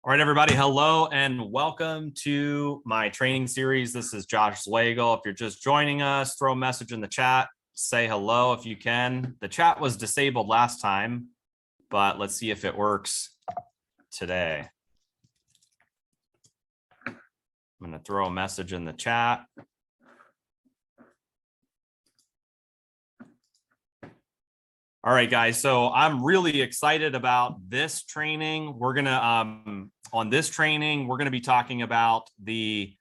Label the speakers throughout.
Speaker 1: All right, everybody. Hello and welcome to my training series. This is Josh Swagyl. If you're just joining us, throw a message in the chat. Say hello if you can. The chat was disabled last time, but let's see if it works today. I'm going to throw a message in the chat. All right, guys. So I'm really excited about this training. We're going to, on this training, we're going to be talking about the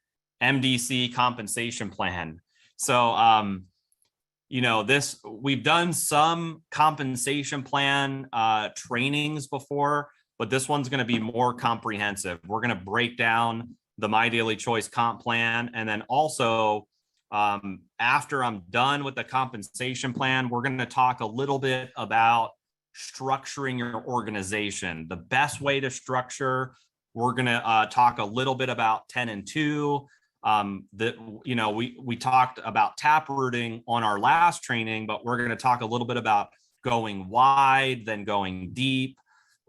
Speaker 1: MDC compensation plan. So, we've done some compensation plan trainings before, but this one's going to be more comprehensive. We're going to break down the My Daily Choice comp plan. And then also, after I'm done with the compensation plan, we're going to talk a little bit about structuring your organization. The best way to structure. We're going to talk a little bit about 10 and 2. We talked about taprooting on our last training, but we're going to talk a little bit about going wide, then going deep,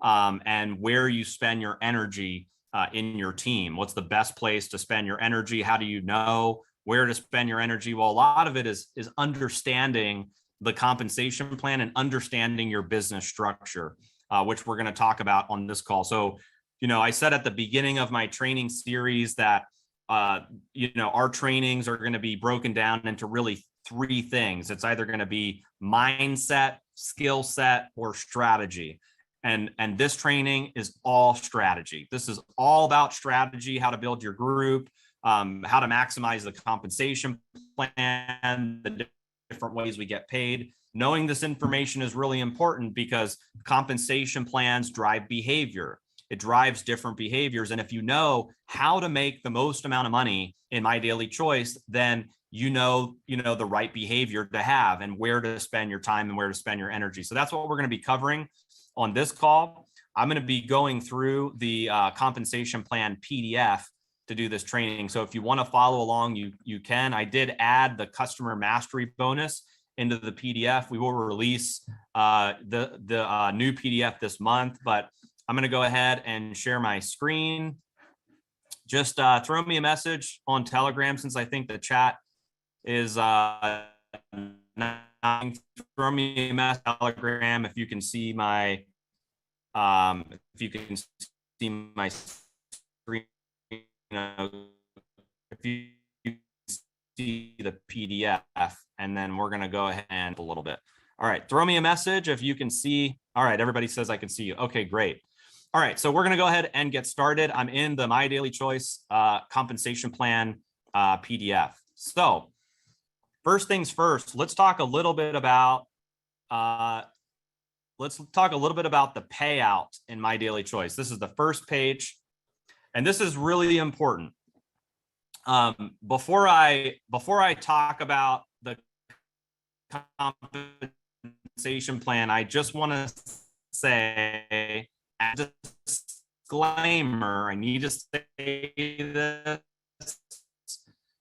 Speaker 1: and where you spend your energy in your team. What's the best place to spend your energy? How do you know where to spend your energy? Well, a lot of it is understanding the compensation plan and understanding your business structure, which we're going to talk about on this call. So, I said at the beginning of my training series that, our trainings are going to be broken down into really three things. It's either going to be mindset, skill set, or strategy. And this training is all strategy. This is all about strategy, how to build your group, how to maximize the compensation plan, the different ways we get paid. Knowing this information is really important because compensation plans drive behavior. It drives different behaviors. And if you know how to make the most amount of money in My Daily Choice, then you know the right behavior to have and where to spend your time and where to spend your energy. So that's what we're going to be covering on this call. I'm going to be going through the compensation plan PDF to do this training. So if you want to follow along, you can. I did add the customer mastery bonus into the PDF. We will release the new PDF this month, but I'm going to go ahead and share my screen. Just throw me a message on Telegram since I think the chat is throw me a message on Telegram if you can see my screen. If you see the PDF, and then we're going to go ahead and a little bit. All right, throw me a message if you can see. All right, everybody says I can see you. Okay, great. All right, so we're going to go ahead and get started. I'm in the My Daily Choice compensation plan PDF. So first things first, let's talk a little bit about the payout in My Daily Choice. This is the first page, and this is really important. Before I talk about the compensation plan, I just want to say, as a disclaimer, I need to say this,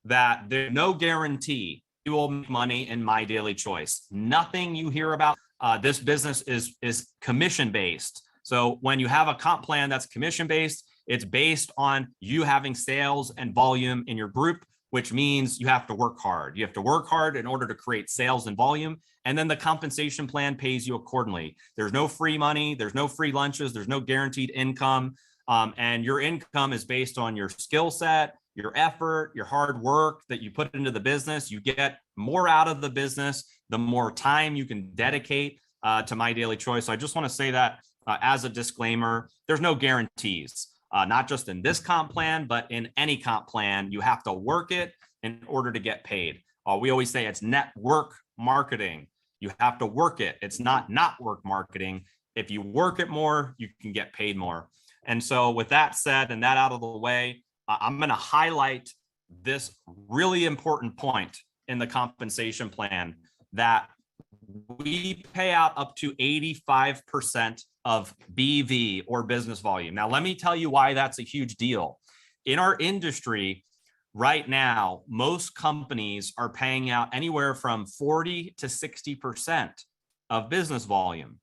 Speaker 1: that there's no guarantee you will make money in My Daily Choice. Nothing you hear about this business is commission-based. So when you have a comp plan that's commission-based, it's based on you having sales and volume in your group, which means you have to work hard. You have to work hard in order to create sales and volume. And then the compensation plan pays you accordingly. There's no free money. There's no free lunches. There's no guaranteed income. And your income is based on your skill set, your effort, your hard work that you put into the business. You get more out of the business, the more time you can dedicate to My Daily Choice. So I just want to say that as a disclaimer, there's no guarantees. Not just in this comp plan, but in any comp plan, you have to work it in order to get paid. We always say it's network marketing. You have to work it. It's not work marketing. If you work it more, you can get paid more. And so with that said and that out of the way, I'm going to highlight this really important point in the compensation plan that we pay out up to 85% of BV or business volume. Now, let me tell you why that's a huge deal. In our industry right now, most companies are paying out anywhere from 40 to 60% of business volume.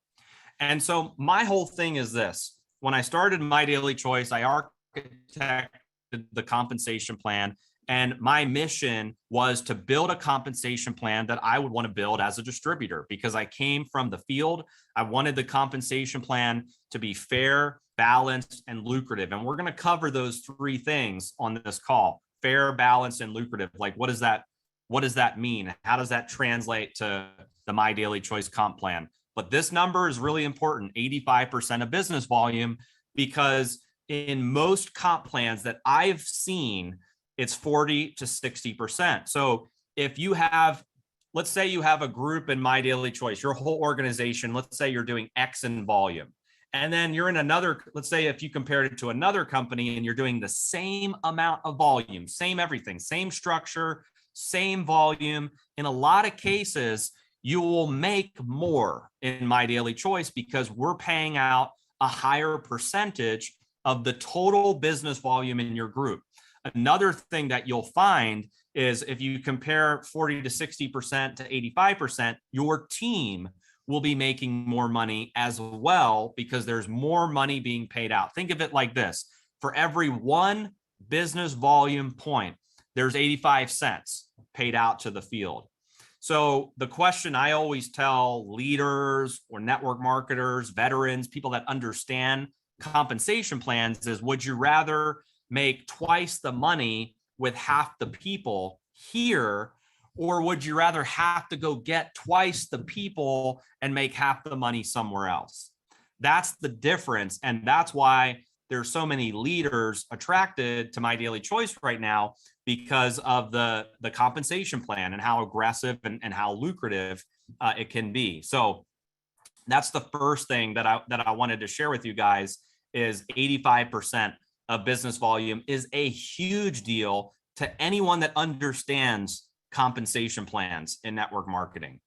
Speaker 1: And so my whole thing is this: when I started My Daily Choice, I architected the compensation plan. And my mission was to build a compensation plan that I would want to build as a distributor, because I came from the field. I wanted the compensation plan to be fair, balanced, and lucrative. And we're going to cover those three things on this call: fair, balanced, and lucrative. Like, what does that mean? How does that translate to the My Daily Choice comp plan? But this number is really important, 85% of business volume, because in most comp plans that I've seen, it's 40 to 60%. So if you have, let's say you have a group in My Daily Choice, your whole organization, let's say you're doing X in volume. And then you're in another, let's say if you compared it to another company and you're doing the same amount of volume, same everything, same structure, same volume. In a lot of cases, you will make more in My Daily Choice because we're paying out a higher percentage of the total business volume in your group. Another thing that you'll find is if you compare 40 to 60% to 85%, your team will be making more money as well because there's more money being paid out. Think of it like this: for every one business volume point, there's 85 cents paid out to the field. So the question I always tell leaders or network marketers, veterans, people that understand compensation plans is, would you rather make twice the money with half the people here, or would you rather have to go get twice the people and make half the money somewhere else? That's the difference. And that's why there's so many leaders attracted to My Daily Choice right now, because of the compensation plan and how aggressive and how lucrative it can be. So that's the first thing that I wanted to share with you guys is 85% of business volume is a huge deal to anyone that understands compensation plans in network marketing.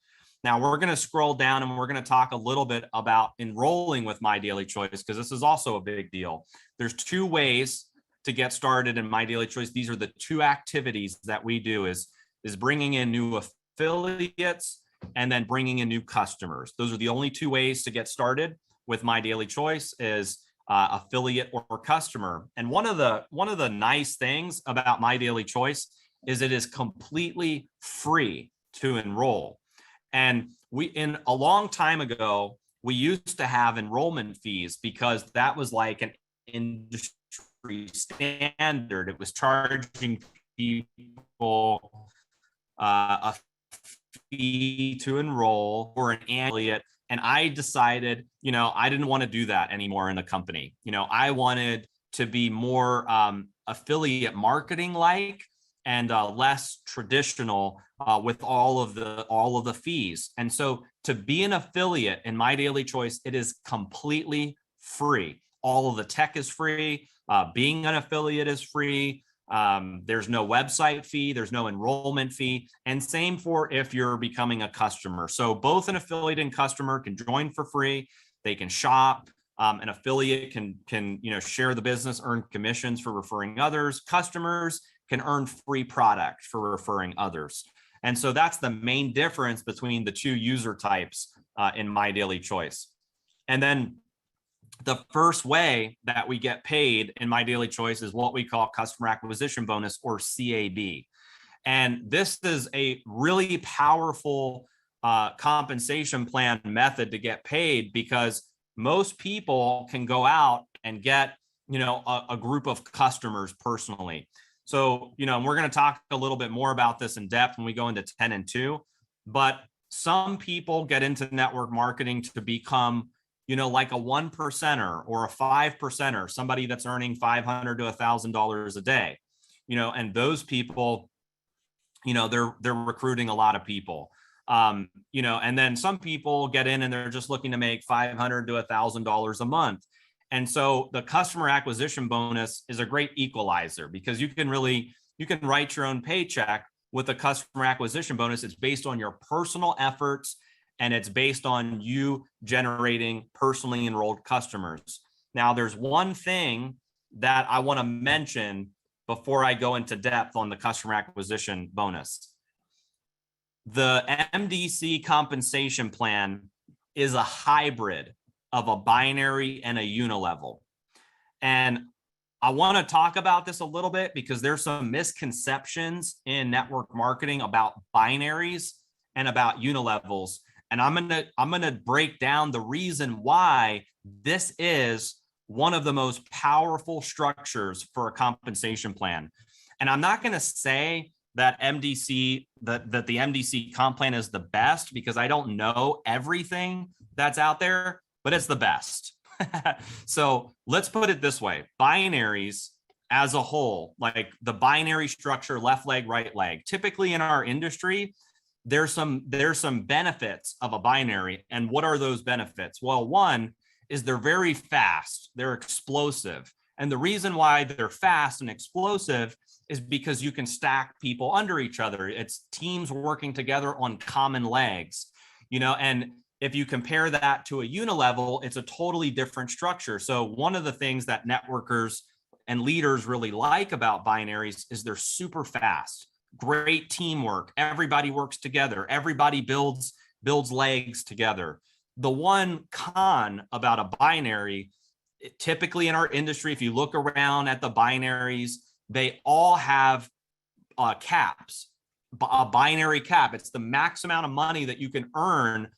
Speaker 1: Now we're going to scroll down and we're going to talk a little bit about enrolling with My Daily Choice, because this is also a big deal. There's two ways to get started in My Daily Choice. These are the two activities that we do is bringing in new affiliates and then bringing in new customers. Those are the only two ways to get started with My Daily Choice, is affiliate or customer. And one of the nice things about My Daily Choice is it is completely free to enroll. And in a long time ago, we used to have enrollment fees because that was like an industry standard. It was charging people a fee to enroll or an affiliate. And I decided, I didn't want to do that anymore in the company. I wanted to be more affiliate marketing like and less traditional with all of the fees. And so to be an affiliate in My Daily Choice, it is completely free. All of the tech is free. Being an affiliate is free. There's no website fee. There's no enrollment fee. And same for if you're becoming a customer. So both an affiliate and customer can join for free. They can shop. An affiliate can share the business, earn commissions for referring others. Customers can earn free product for referring others. And so that's the main difference between the two user types in My Daily Choice. And then the first way that we get paid in My Daily Choice is what we call customer acquisition bonus, or CAB. And this is a really powerful compensation plan method to get paid, because most people can go out and get, a group of customers personally. So, and we're going to talk a little bit more about this in depth when we go into 10 and 2, but some people get into network marketing to become, like a 1%er or a 5%er, somebody that's earning $500 to $1,000 a day, and those people, they're recruiting a lot of people, and then some people get in and they're just looking to make $500 to $1,000 a month. And so the customer acquisition bonus is a great equalizer, because you can write your own paycheck with a customer acquisition bonus. It's based on your personal efforts, and it's based on you generating personally enrolled customers. Now, there's one thing that I want to mention before I go into depth on the customer acquisition bonus. The MDC compensation plan is a hybrid of a binary and a unilevel. And I want to talk about this a little bit because there's some misconceptions in network marketing about binaries and about unilevels. And I'm going to break down the reason why this is one of the most powerful structures for a compensation plan. And I'm not going to say that that the MDC comp plan is the best, because I don't know everything that's out there, but it's the best. So let's put it this way. Binaries as a whole, like the binary structure, left leg, right leg, typically in our industry, there's some benefits of a binary. And what are those benefits? Well, one is they're very fast. They're explosive. And the reason why they're fast and explosive is because you can stack people under each other. It's teams working together on common legs, and if you compare that to a unilevel, it's a totally different structure. So one of the things that networkers and leaders really like about binaries is they're super fast, great teamwork. Everybody works together. Everybody builds legs together. The one con about a binary, typically in our industry, if you look around at the binaries, they all have caps, a binary cap. It's the max amount of money that you can earn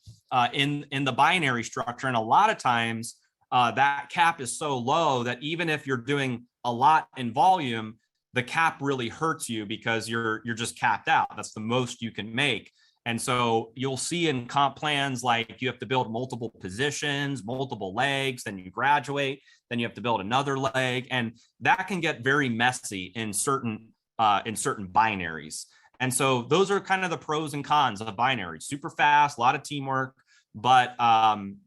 Speaker 1: in the binary structure. And a lot of times that cap is so low that even if you're doing a lot in volume, the cap really hurts you because you're just capped out. That's the most you can make. And so you'll see in comp plans, like you have to build multiple positions, multiple legs, then you graduate, then you have to build another leg. And that can get very messy in certain binaries. And so those are kind of the pros and cons of a binary. Super fast, a lot of teamwork, but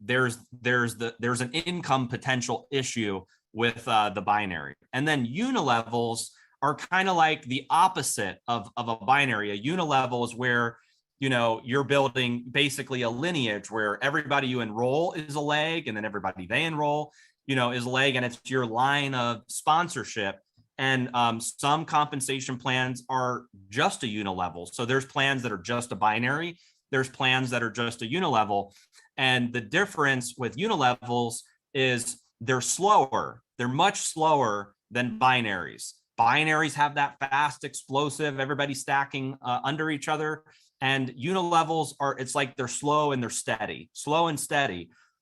Speaker 1: there's an income potential issue with the binary. And then unilevels are kind of like the opposite of a binary. A unilevel is where you're building basically a lineage where everybody you enroll is a leg, and then everybody they enroll is a leg, and it's your line of sponsorship. And some compensation plans are just a unilevel. So there's plans that are just a binary. There's plans that are just a unilevel. And the difference with unilevels is they're slower. They're much slower than binaries. Binaries have that fast, explosive, everybody stacking under each other. And unilevels it's like they're slow and they're steady,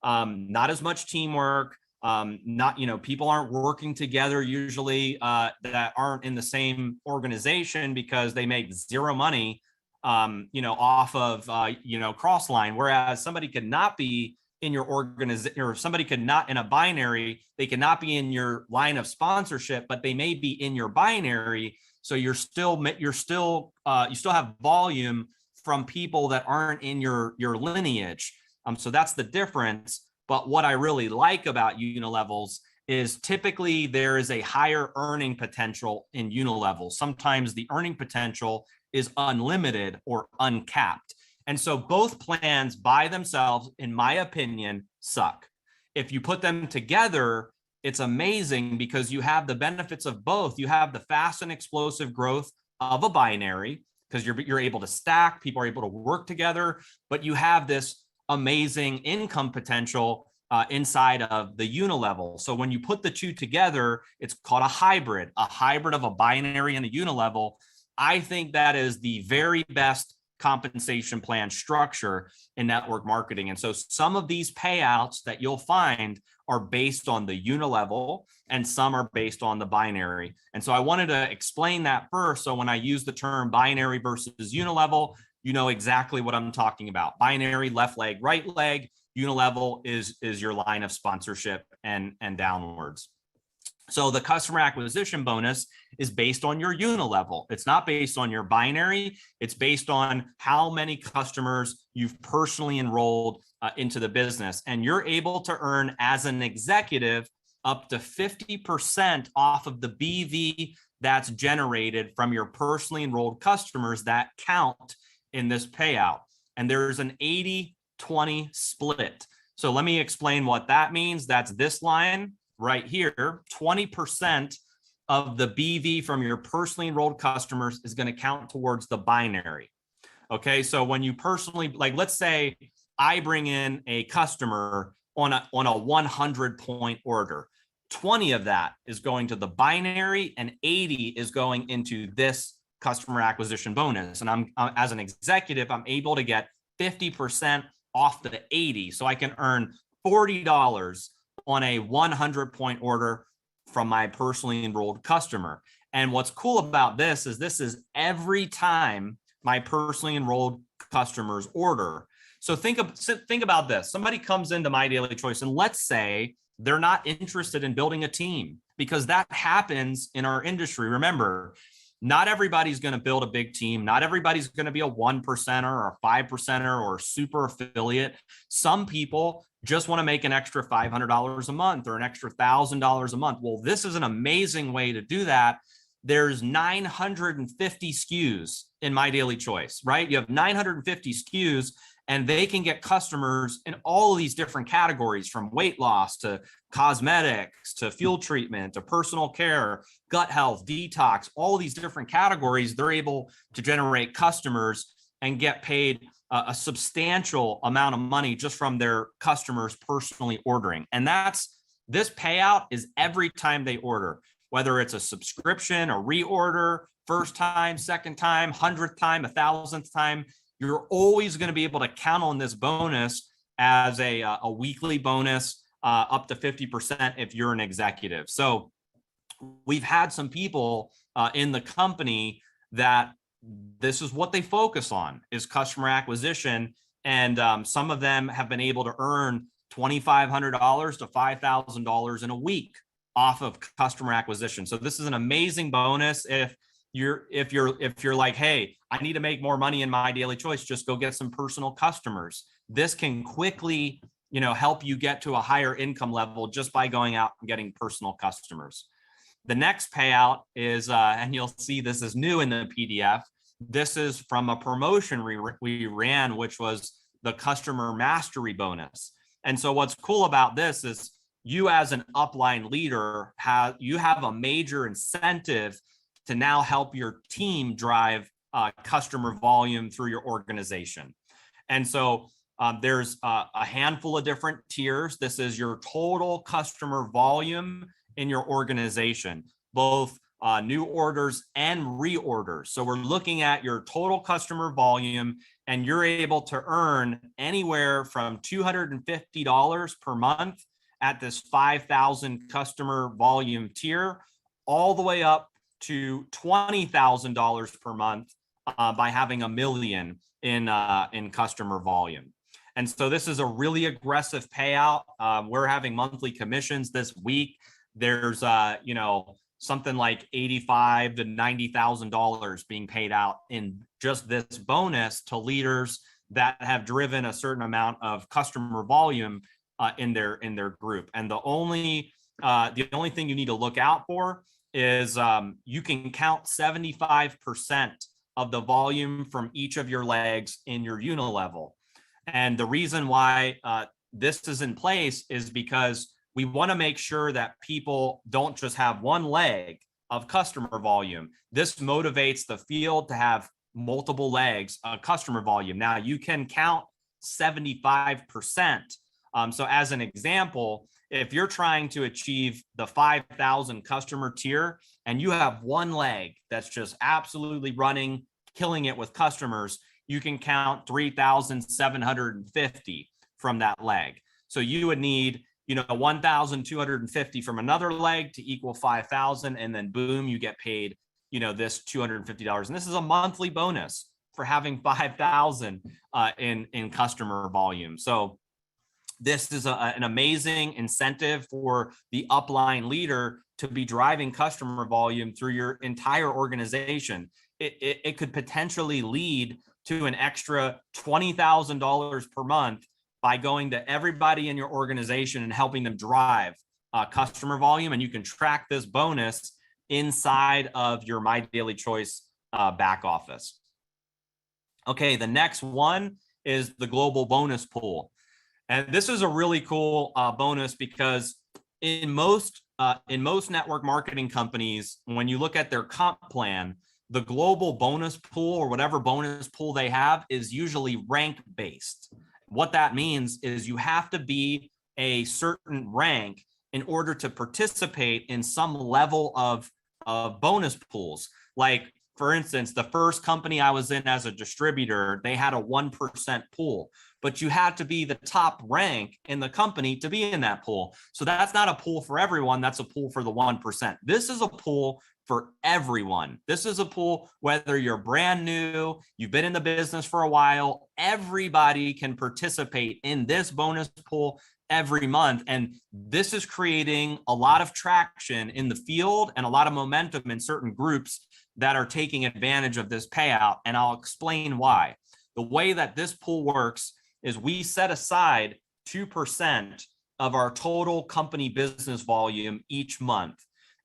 Speaker 1: not as much teamwork. People aren't working together usually that aren't in the same organization because they make zero money, off of, Crossline. Whereas somebody could not be in your organization, or somebody could not in a binary, they could not be in your line of sponsorship, but they may be in your binary. So you still have volume from people that aren't in your lineage. So that's the difference. But what I really like about unilevels is typically there is a higher earning potential in unilevels. Sometimes the earning potential is unlimited or uncapped. And so both plans by themselves, in my opinion, suck. If you put them together, it's amazing because you have the benefits of both. You have the fast and explosive growth of a binary because you're able to stack, people are able to work together, but you have this amazing income potential inside of the unilevel. So when you put the two together, it's called a hybrid of a binary and a unilevel. I think that is the very best compensation plan structure in network marketing. And so some of these payouts that you'll find are based on the unilevel and some are based on the binary. And so I wanted to explain that first. So when I use the term binary versus unilevel, you know exactly what I'm talking about. Binary, left leg, right leg. Unilevel is your line of sponsorship and downwards. So the customer acquisition bonus is based on your unilevel. It's not based on your binary. It's based on how many customers you've personally enrolled into the business. And you're able to earn as an executive up to 50% off of the BV that's generated from your personally enrolled customers that count in this payout. And there's an 80-20 split. So let me explain what that means. That's this line right here. 20% of the BV from your personally enrolled customers is going to count towards the binary. Okay, so when you personally, like, let's say I bring in a customer on a 100-point order. 20 of that is going to the binary, and 80 is going into this customer acquisition bonus. And I'm as an executive, I'm able to get 50% off the 80. So I can earn $40 on a 100-point order from my personally enrolled customer. And what's cool about this is every time my personally enrolled customers order. So think about this. Somebody comes into My Daily Choice, and let's say they're not interested in building a team, because that happens in our industry. Remember, not everybody's going to build a big team. Not everybody's going to be a 1%er or a 5%er or a super affiliate. Some people just want to make an extra $500 a month or an extra $1,000 a month. Well, this is an amazing way to do that. There's 950 SKUs in My Daily Choice, right? You have 950 SKUs, and they can get customers in all of these different categories, from weight loss to cosmetics to fuel treatment to personal care, gut health, detox, all these different categories. They're able to generate customers and get paid a substantial amount of money just from their customers personally ordering. And this payout is every time they order, whether it's a subscription, a reorder, first time, second time, 100th time, 1,000th time. You're always going to be able to count on this bonus as a weekly bonus, up to 50% if you're an executive. So we've had some people in the company that this is what they focus on, is customer acquisition. And some of them have been able to earn $2,500 to $5,000 in a week off of customer acquisition. So this is an amazing bonus. If you're like, hey, I need to make more money in My Daily Choice, just go get some personal customers. This can quickly, help you get to a higher income level just by going out and getting personal customers. The next payout is, and you'll see this is new in the PDF. This is from a promotion we ran, which was the customer mastery bonus. And so what's cool about this is you as an upline leader have a major incentive to now help your team drive customer volume through your organization. And so there's a handful of different tiers. This is your total customer volume in your organization, both new orders and reorders. So we're looking at your total customer volume, and you're able to earn anywhere from $250 per month at this 5,000 customer volume tier, all the way up to $20,000 per month by having $1 million in customer volume. And so this is a really aggressive payout. We're having monthly commissions this week. There's something like $85,000 to $90,000 being paid out in just this bonus to leaders that have driven a certain amount of customer volume in their group. And the only thing you need to look out for is you can count 75% of the volume from each of your legs in your unilevel. And the reason why this is in place is because we want to make sure that people don't just have one leg of customer volume. This motivates the field to have multiple legs of customer volume. Now you can count 75%. So as an example, if you're trying to achieve the 5,000 customer tier and you have one leg that's just absolutely running, killing it with customers, you can count 3,750 from that leg. So you would need 1,250 from another leg to equal 5,000, and then boom, you get paid this $250. And this is a monthly bonus for having 5,000 in customer volume. So this is an amazing incentive for the upline leader to be driving customer volume through your entire organization. It could potentially lead to an extra $20,000 per month by going to everybody in your organization and helping them drive customer volume. And you can track this bonus inside of your My Daily Choice back office. Okay, the next one is the global bonus pool. And this is a really cool bonus because in most network marketing companies, when you look at their comp plan, the global bonus pool or whatever bonus pool they have is usually rank based. What that means is you have to be a certain rank in order to participate in some level of bonus pools. Like, for instance, the first company I was in as a distributor, they had a 1% pool, but you had to be the top rank in the company to be in that pool. So that's not a pool for everyone. That's a pool for the 1%. This is a pool for everyone. This is a pool, whether you're brand new, you've been in the business for a while, everybody can participate in this bonus pool every month. And this is creating a lot of traction in the field and a lot of momentum in certain groups that are taking advantage of this payout. And I'll explain why. The way that this pool works is we set aside 2% of our total company business volume each month.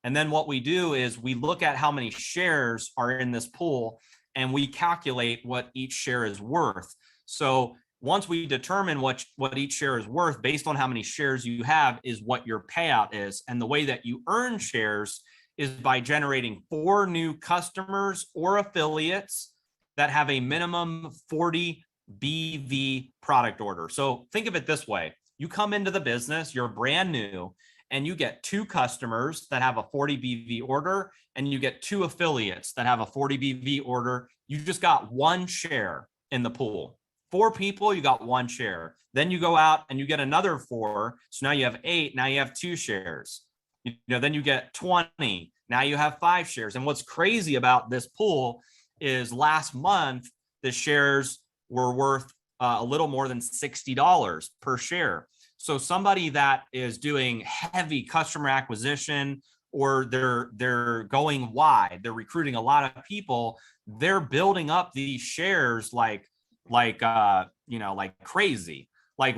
Speaker 1: And then what we do is we look at how many shares are in this pool and we calculate what each share is worth. So once we determine what each share is worth based on how many shares you have is what your payout is. And the way that you earn shares is by generating 4 new customers or affiliates that have a minimum 40 BV product order. So think of it this way. You come into the business, you're brand new, and you get 2 customers that have a 40 BV order, and you get 2 affiliates that have a 40 BV order. You just got 1 share in the pool. 4 people, you got 1 share. Then you go out and you get another 4. So now you have 8. Now you have 2 shares. Then you get 20. Now you have 5 shares. And what's crazy about this pool is last month, the shares were worth a little more than $60 per share. So somebody that is doing heavy customer acquisition, or they're going wide, they're recruiting a lot of people, they're building up these shares like crazy. Like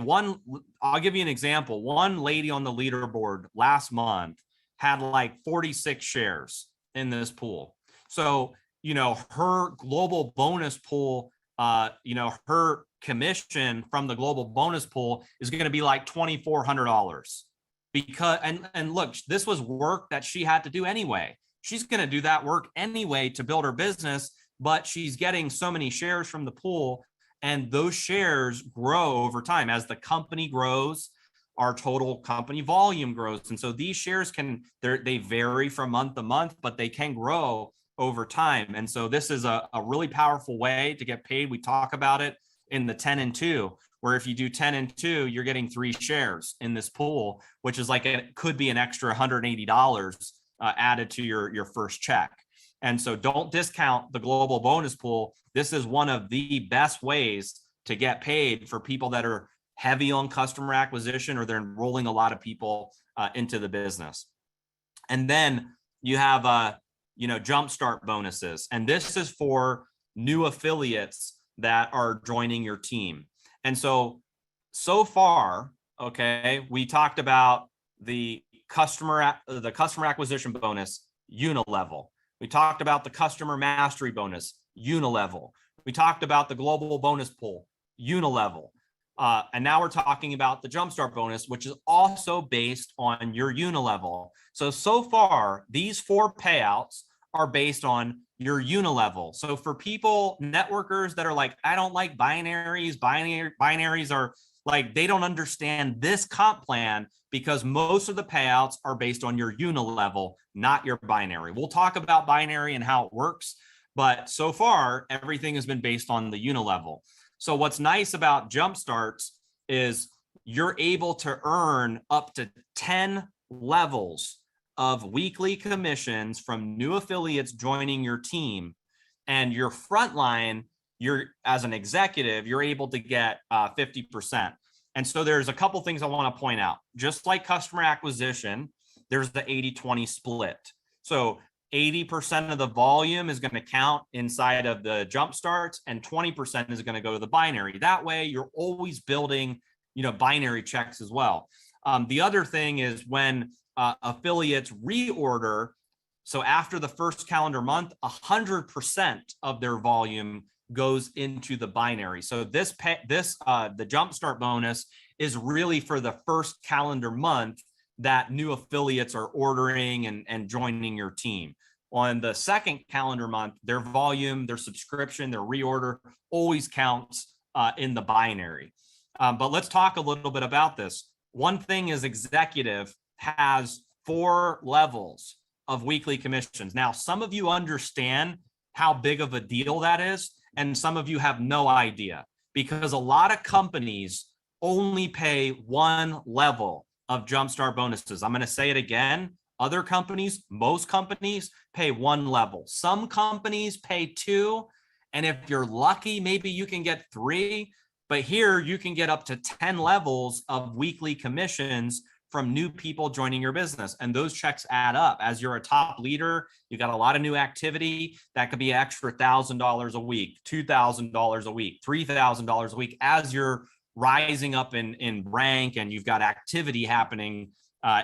Speaker 1: I'll give you an example. One lady on the leaderboard last month had like 46 shares in this pool. So, her global bonus pool, her commission from the global bonus pool is going to be like $2,400 because, and look, this was work that she had to do anyway. She's going to do that work anyway to build her business, but she's getting so many shares from the pool, and those shares grow over time. As the company grows, our total company volume grows. And so these shares they vary from month to month, but they can grow over time. And so this is a really powerful way to get paid. We talk about it in the 10 and 2, where if you do 10 and 2, you're getting 3 shares in this pool, which is like, it could be an extra $180 added to your first check. And so don't discount the global bonus pool. This is one of the best ways to get paid for people that are heavy on customer acquisition, or they're enrolling a lot of people into the business. And then you have jumpstart bonuses. And this is for new affiliates that are joining your team. And so far, okay, we talked about the customer acquisition bonus, unilevel. We talked about the customer mastery bonus, unilevel. We talked about the global bonus pool, unilevel. And now we're talking about the jumpstart bonus, which is also based on your unilevel. So far, these 4 payouts are based on your unilevel. So for people, networkers that are like, I don't like binaries. Binaries are like, they don't understand this comp plan because most of the payouts are based on your unilevel, not your binary. We'll talk about binary and how it works, but so far, everything has been based on the unilevel. So what's nice about Jumpstarts is you're able to earn up to 10 levels of weekly commissions from new affiliates joining your team. And your frontline, as an executive, you're able to get 50%. And so there's a couple things I want to point out. Just like customer acquisition, there's the 80-20 split. So 80% of the volume is going to count inside of the Jumpstarts, and 20% is going to go to the binary. That way, you're always building, binary checks as well. The other thing is when affiliates reorder, so after the first calendar month, 100% of their volume goes into the binary. So the Jumpstart bonus is really for the first calendar month that new affiliates are ordering and joining your team. On the second calendar month, their volume, their subscription, their reorder always counts in the binary. But let's talk a little bit about this. one thing is executive has 4 levels of weekly commissions. Now, some of you understand how big of a deal that is, and some of you have no idea, because a lot of companies only pay 1 level of jumpstart bonuses. I'm going to say it again. Other companies, most companies pay 1 level. Some companies pay 2. And if you're lucky, maybe you can get 3. But here you can get up to 10 levels of weekly commissions from new people joining your business. And those checks add up. As you're a top leader, you got a lot of new activity. That could be extra $1,000 a week, $2,000 a week, $3,000 a week as you're rising up in rank and you've got activity happening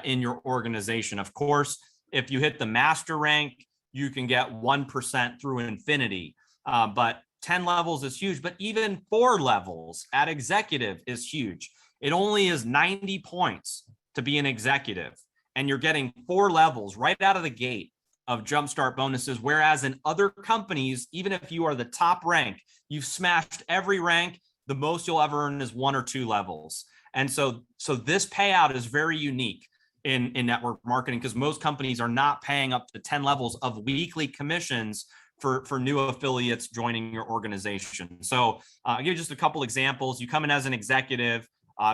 Speaker 1: in your organization. Of course, if you hit the master rank, you can get 1% through infinity. But 10 levels is huge, but even 4 levels at executive is huge. It only is 90 points to be an executive, and you're getting 4 levels right out of the gate of jumpstart bonuses. Whereas in other companies, even if you are the top rank, you've smashed every rank, the most you'll ever earn is 1 or 2 levels. And so this payout is very unique in network marketing, because most companies are not paying up to 10 levels of weekly commissions for new affiliates joining your organization. So I'll give you just a couple examples. You come in as an executive,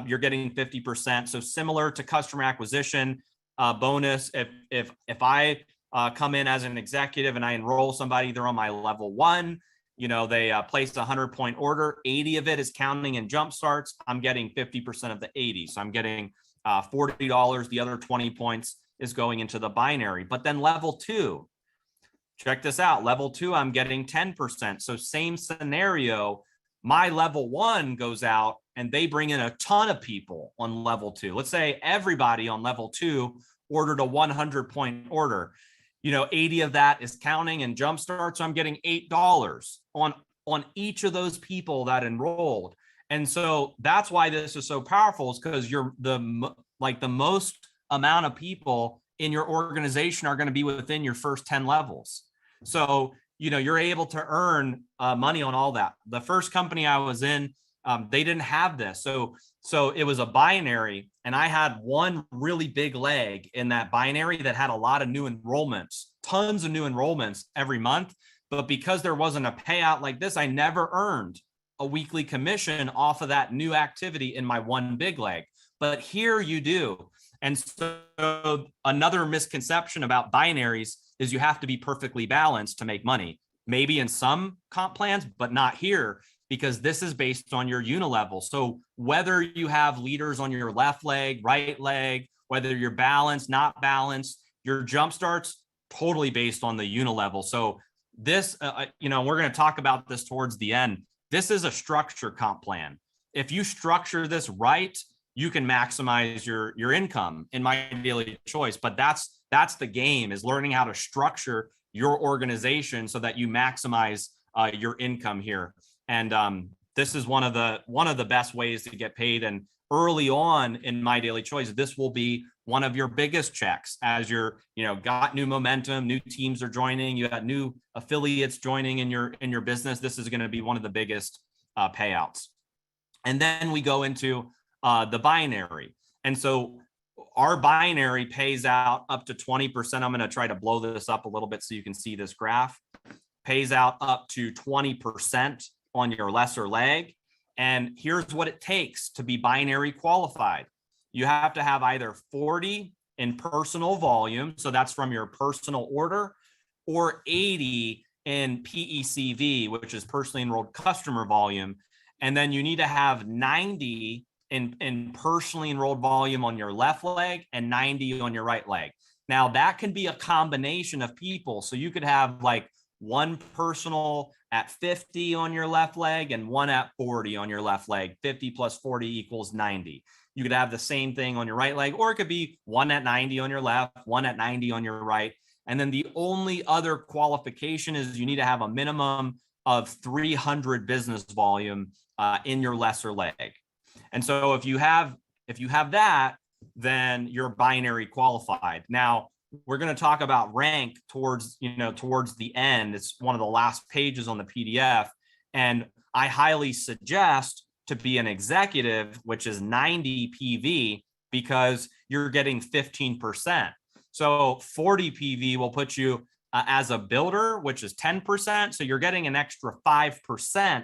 Speaker 1: you're getting 50%. So similar to customer acquisition bonus, if I come in as an executive and I enroll somebody, they're on my level 1, they place a 100-point order, 80 of it is counting in jump starts. I'm getting 50% of the 80. So I'm getting $40. The other 20 points is going into the binary. But then level 2, check this out. Level 2, I'm getting 10%. So same scenario, my level 1 goes out and they bring in a ton of people on level 2. Let's say everybody on level 2 ordered a 100-point order. 80 of that is counting in jumpstart. So I'm getting $8 on each of those people that enrolled. And so that's why this is so powerful, is because you're the most amount of people in your organization are going to be within your first 10 levels. So, you're able to earn money on all that. The first company I was in, they didn't have this. So it was a binary, and I had one really big leg in that binary that had a lot of new enrollments, tons of new enrollments every month. But because there wasn't a payout like this, I never earned a weekly commission off of that new activity in my one big leg. But here you do. And so another misconception about binaries is you have to be perfectly balanced to make money. Maybe in some comp plans, but not here, because this is based on your unilevel. So whether you have leaders on your left leg, right leg, whether you're balanced, not balanced, your jump starts totally based on the unilevel. So this, we're going to talk about this towards the end. This is a structure comp plan. If you structure this right, you can maximize your income in my daily choice. But that's the game, is learning how to structure your organization so that you maximize your income here. And this is one of the best ways to get paid. And early on in my daily choice, this will be one of your biggest checks as you're, got new momentum, new teams are joining, you got new affiliates joining in your business. This is going to be one of the biggest payouts. And then we go into the binary. And so our binary pays out up to 20%. I'm going to try to blow this up a little bit so you can see this graph. Pays out up to 20% on your lesser leg. And here's what it takes to be binary qualified. You have to have either 40 in personal volume, so that's from your personal order, or 80 in PECV, which is personally enrolled customer volume. And then you need to have 90 in personally enrolled volume on your left leg and 90 on your right leg. Now that can be a combination of people. So you could have like one personal at 50 on your left leg and one at 40 on your left leg. 50 plus 40 equals 90. You could have the same thing on your right leg, or it could be one at 90 on your left, one at 90 on your right. And then the only other qualification is you need to have a minimum of 300 business volume in your lesser leg. And so if you have that, then you're binary qualified. Now, we're going to talk about rank towards the end. It's one of the last pages on the PDF. And I highly suggest to be an executive, which is 90 PV, because you're getting 15%. So 40 PV will put you as a builder, which is 10%. So you're getting an extra 5%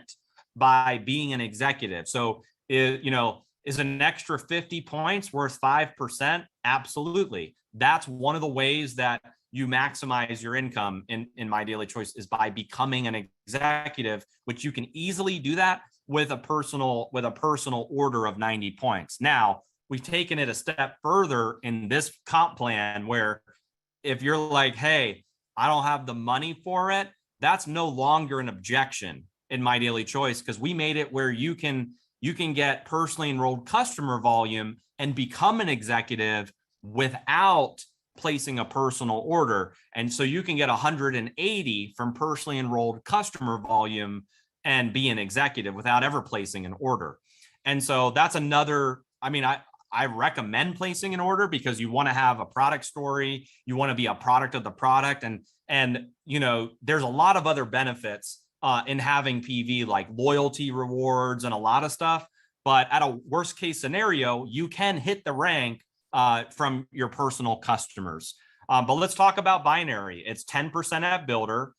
Speaker 1: by being an executive. So, is an extra 50 points worth 5%? Absolutely. That's one of the ways that you maximize your income in My Daily Choice, is by becoming an executive, which you can easily do that with a personal order of 90 points. Now, we've taken it a step further in this comp plan, where if you're like, hey, I don't have the money for it, that's no longer an objection in My Daily Choice, because we made it where you can get personally enrolled customer volume and become an executive without placing a personal order. And so you can get 180 from personally enrolled customer volume and be an executive without ever placing an order. And so that's another, I recommend placing an order, because you want to have a product story. You want to be a product of the product. And there's a lot of other benefits in having PV, like loyalty rewards and a lot of stuff. But at a worst case scenario, you can hit the rank from your personal customers. But let's talk about binary. It's 10% at builder,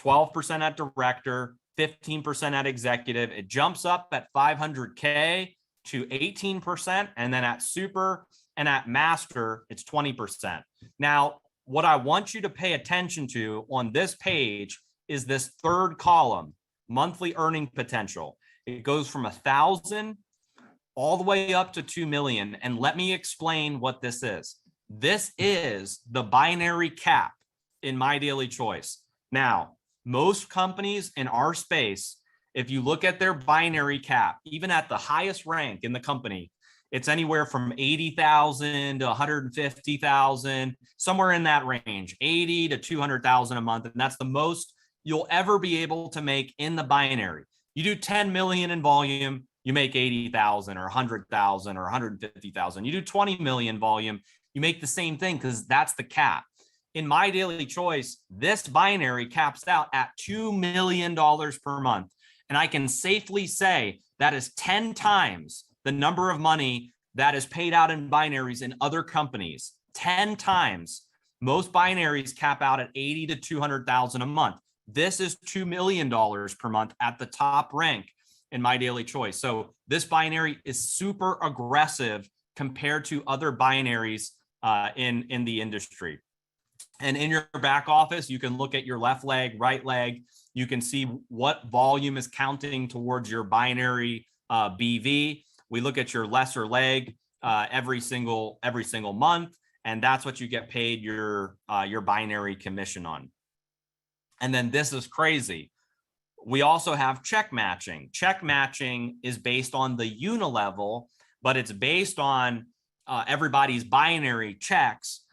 Speaker 1: 12% at director, 15% at executive. It jumps up at 500K to 18%. And then at super and at master, it's 20%. Now, what I want you to pay attention to on this page is this third column, monthly earning potential. It goes from 1,000 all the way up to 2 million. And let me explain what this is. This is the binary cap in My Daily Choice. Now, most companies in our space, if you look at their binary cap, even at the highest rank in the company, it's anywhere from 80,000 to 150,000, somewhere in that range, 80 to 200,000 a month. And that's the most you'll ever be able to make in the binary. You do 10 million in volume, you make 80,000 or 100,000 or 150,000. You do 20 million volume, you make the same thing, because that's the cap. In My Daily Choice, this binary caps out at $2 million per month. And I can safely say that is 10 times the number of money that is paid out in binaries in other companies. 10 times. Most binaries cap out at 80 to 200,000 a month. This is $2 million per month at the top rank in My Daily Choice. So this binary is super aggressive compared to other binaries in the industry. And in your back office, you can look at your left leg, right leg. You can see what volume is counting towards your binary BV. We look at your lesser leg every single month, and that's what you get paid your binary commission on. And then this is crazy. We also have check matching. Check matching is based on the unilevel, but it's based on everybody's binary checks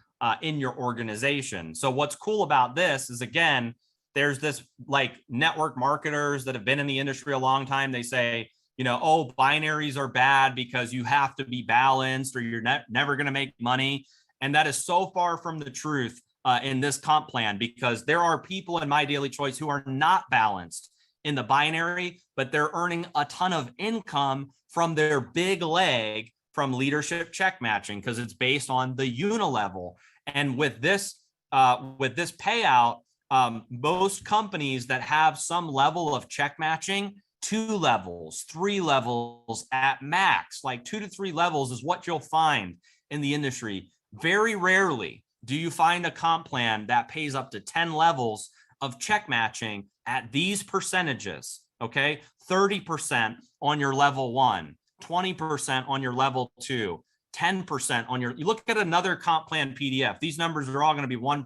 Speaker 1: in your organization. So what's cool about this is, again, there's this like network marketers that have been in the industry a long time. They say, oh, binaries are bad because you have to be balanced or you're never going to make money. And that is so far from the truth in this comp plan, because there are people in My Daily Choice who are not balanced in the binary, but they're earning a ton of income from their big leg from leadership check matching, because it's based on the unilevel. And with this payout, most companies that have some level of check matching, 2 levels, 3 levels at max, like 2 to 3 levels is what you'll find in the industry. Very rarely do you find a comp plan that pays up to 10 levels of check matching at these percentages, okay? 30% on your level 1, 20% on your level 2, 10% on you look at another comp plan PDF. These numbers are all going to be 1%,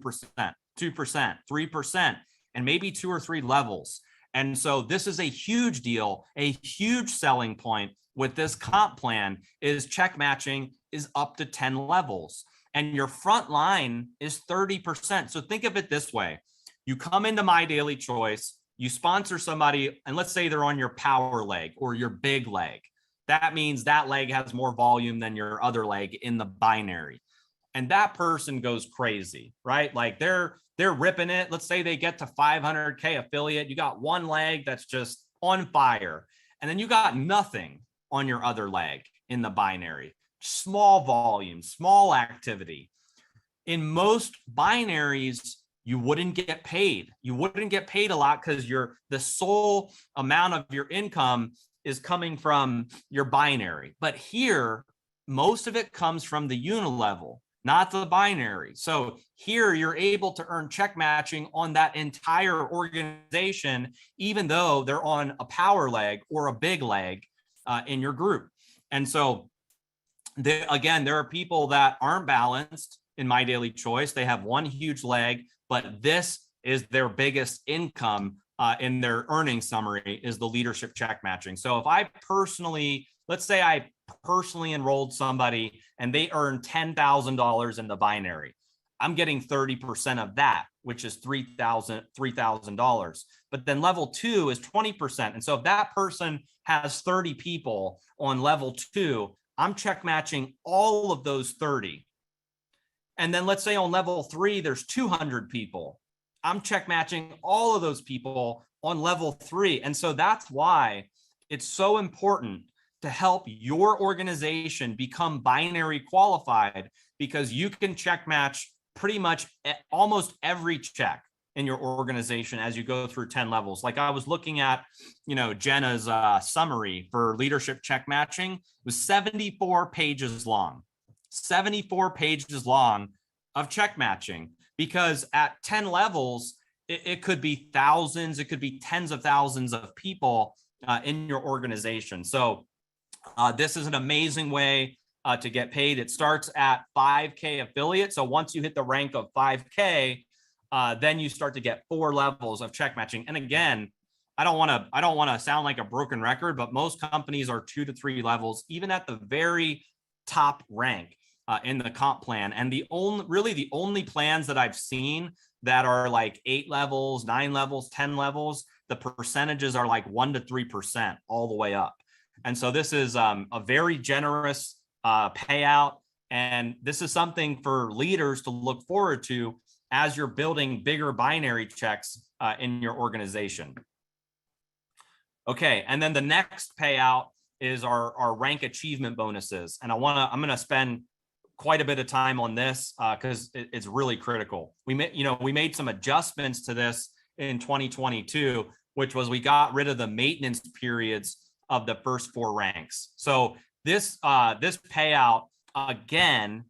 Speaker 1: 2%, 3%, and maybe 2 or 3 levels. And so this is a huge deal. A huge selling point with this comp plan is check matching is up to 10 levels. And your front line is 30%. So think of it this way. You come into My Daily Choice, you sponsor somebody, and let's say they're on your power leg or your big leg. That means that leg has more volume than your other leg in the binary. And that person goes crazy, right? Like they're ripping it. Let's say they get to 500K affiliate. You got one leg that's just on fire. And then you got nothing on your other leg in the binary. small volume, small activity. In most binaries, you wouldn't get paid. You wouldn't get paid a lot because the sole amount of your income is coming from your binary. But here, most of it comes from the unilevel, not the binary. So here you're able to earn check matching on that entire organization, even though they're on a power leg or a big leg in your group. And so again, there are people that aren't balanced in My Daily Choice. They have one huge leg, but this is their biggest income in their earnings summary is the leadership check matching. So if I personally, let's say I personally enrolled somebody and they earn $10,000 in the binary, I'm getting 30% of that, which is $3,000. But then level 2 is 20%. And so if that person has 30 people on level 2, I'm check matching all of those 30. And then let's say on level 3, there's 200 people. I'm check matching all of those people on level 3. And so that's why it's so important to help your organization become binary qualified, because you can check match pretty much almost every check in your organization as you go through 10 levels. Like I was looking at, Jenna's summary for leadership check matching. It was 74 pages long, 74 pages long of check matching, because at 10 levels, it could be thousands, it could be tens of thousands of people in your organization. So this is an amazing way to get paid. It starts at 5K affiliate. So once you hit the rank of 5K, then you start to get 4 levels of check matching. And again, I don't want to sound like a broken record, but most companies are 2 to 3 levels, even at the very top rank in the comp plan. And the only plans that I've seen that are like 8 levels, 9 levels, 10 levels, the percentages are like 1 to 3% all the way up. And so this is a very generous payout. And this is something for leaders to look forward to as you're building bigger binary checks in your organization. Okay, and then the next payout is our rank achievement bonuses. And I'm going to spend quite a bit of time on this because it's really critical. We made some adjustments to this in 2022, which was we got rid of the maintenance periods of the first 4 ranks. So this payout, again,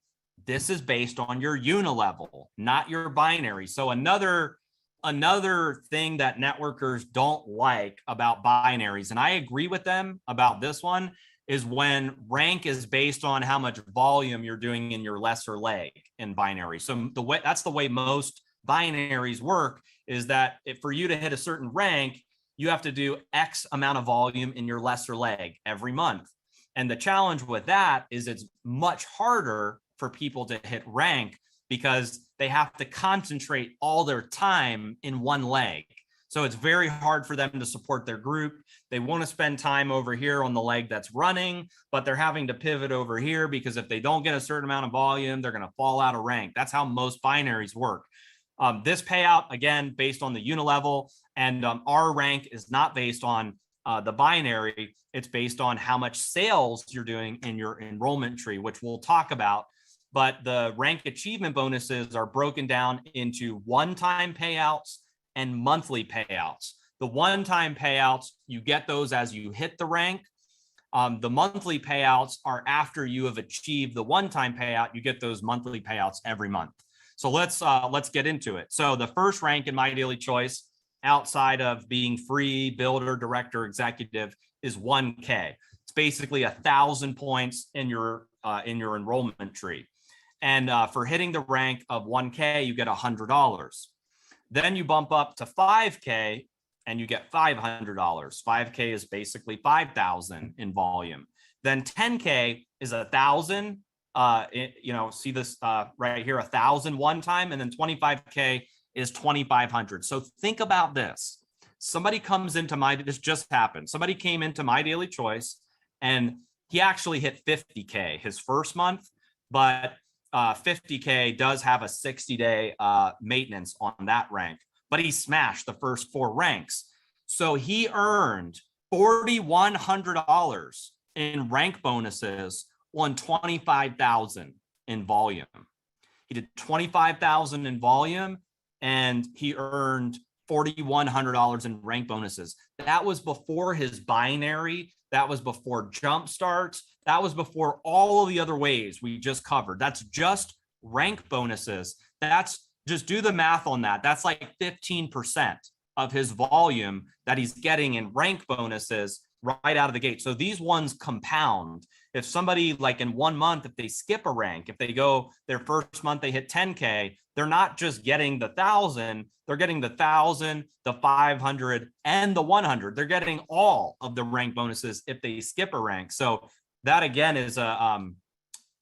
Speaker 1: this is based on your unilevel, not your binary. So another thing that networkers don't like about binaries, and I agree with them about this one, is when rank is based on how much volume you're doing in your lesser leg in binary. So that's the way most binaries work, is that for you to hit a certain rank, you have to do X amount of volume in your lesser leg every month. And the challenge with that is it's much harder for people to hit rank because they have to concentrate all their time in one leg. So it's very hard for them to support their group. They want to spend time over here on the leg that's running, but they're having to pivot over here because if they don't get a certain amount of volume, they're going to fall out of rank. That's how most binaries work. This payout, again, based on the unilevel, and our rank is not based on the binary. It's based on how much sales you're doing in your enrollment tree, which we'll talk about. But the rank achievement bonuses are broken down into one-time payouts and monthly payouts. The one-time payouts, you get those as you hit the rank. The monthly payouts are after you have achieved the one-time payout. You get those monthly payouts every month. So let's get into it. So the first rank in My Daily Choice, outside of being free, builder, director, executive, is 1K. It's basically 1,000 points in your enrollment tree. And for hitting the rank of 1K, you get $100. Then you bump up to 5K and you get $500. 5K is basically 5,000 in volume. Then 10K is 1,000. See this right here, 1,000 one time, and then 25K is 2,500. So think about this. Somebody comes into this just happened. Somebody came into My Daily Choice and he actually hit 50K his first month, but 50K does have a 60-day maintenance on that rank, but he smashed the first 4 ranks. So he earned $4,100 in rank bonuses on 25,000 in volume. He did 25,000 in volume, and he earned $4,100 in rank bonuses. That was before his binary. That was before jump starts. That was before all of the other ways we just covered. That's just rank bonuses. That's just do the math on that. That's like 15% of his volume that he's getting in rank bonuses right out of the gate. So these ones compound. If somebody like in 1 month, if they skip a rank, if they go their first month, they hit 10K, they're not just getting the 1,000, they're getting the 1,000, the 500, and the 100. They're getting all of the rank bonuses if they skip a rank. So that again is a,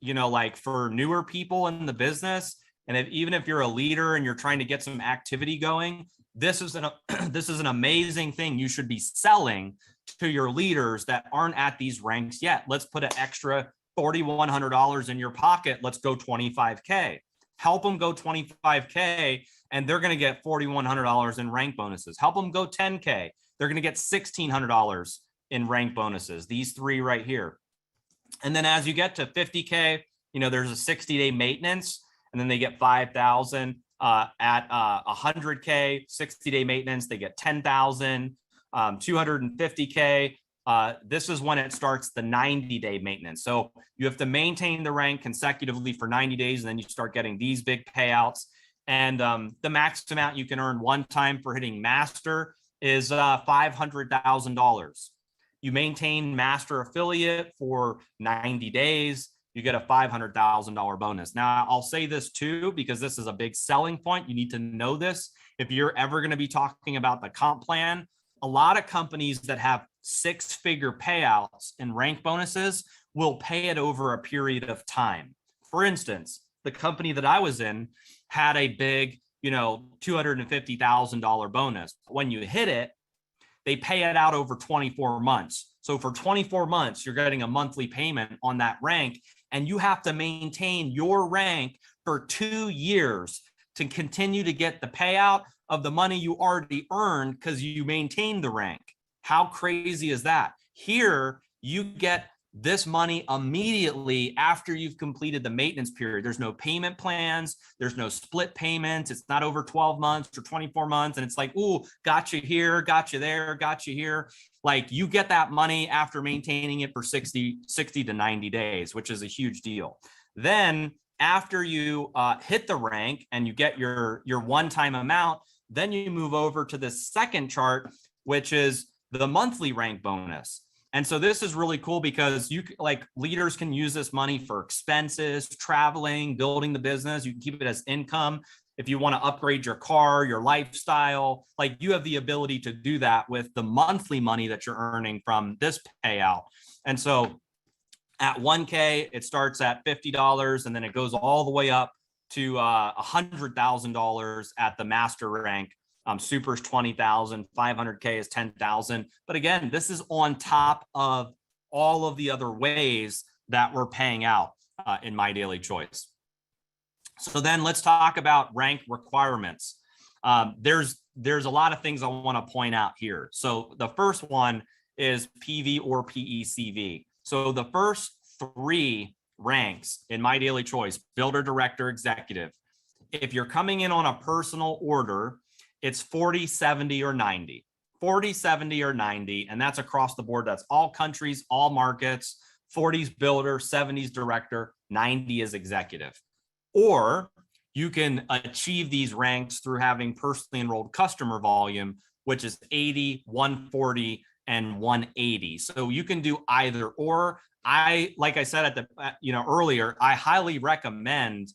Speaker 1: like for newer people in the business, and even if you're a leader and you're trying to get some activity going, this is an amazing thing you should be selling to your leaders that aren't at these ranks yet. Let's put an extra $4,100 in your pocket. Let's go 25K. Help them go 25K, and they're going to get $4,100 in rank bonuses. Help them go 10K. They're going to get $1,600 in rank bonuses. These three right here. And then as you get to 50K, there's a 60-day maintenance, and then they get 5,000. At 100K, 60-day maintenance, they get 10,000. 250K. This is when it starts the 90-day maintenance. So you have to maintain the rank consecutively for 90 days, and then you start getting these big payouts. And the max amount you can earn one time for hitting master is $500,000. You maintain master affiliate for 90 days, you get a $500,000 bonus. Now, I'll say this too, because this is a big selling point. You need to know this. If you're ever going to be talking about the comp plan, a lot of companies that have 6-figure payouts and rank bonuses will pay it over a period of time. For instance, the company that I was in had a big, $250,000 bonus. When you hit it, they pay it out over 24 months. So for 24 months, you're getting a monthly payment on that rank, and you have to maintain your rank for 2 years to continue to get the payout of the money you already earned because you maintained the rank. How crazy is that? Here, you get this money immediately after you've completed the maintenance period. There's no payment plans. There's no split payments. It's not over 12 months or 24 months. And it's like, ooh, got you here, got you there, got you here. Like you get that money after maintaining it for 60 to 90 days, which is a huge deal. Then after you hit the rank and you get your one-time amount, then you move over to the second chart, which is the monthly rank bonus. And so this is really cool because leaders can use this money for expenses, traveling, building the business. You can keep it as income. If you want to upgrade your car, your lifestyle, you have the ability to do that with the monthly money that you're earning from this payout. And so at 1K, it starts at $50, and then it goes all the way up to $100,000 at the master rank. Super's 20,000, 500K is 10,000. But again, this is on top of all of the other ways that we're paying out in My Daily Choice. So then let's talk about rank requirements. There's a lot of things I want to point out here. So the first one is PV or PECV. So the first 3 ranks in My Daily Choice, builder, director, executive. If you're coming in on a personal order, it's 40, 70, or 90. 40, 70, or 90, and that's across the board. That's all countries, all markets. 40's builder, 70's director, 90 is executive. Or you can achieve these ranks through having personally enrolled customer volume, which is 80, 140, and 180. So you can do either or. Like I said earlier, I highly recommend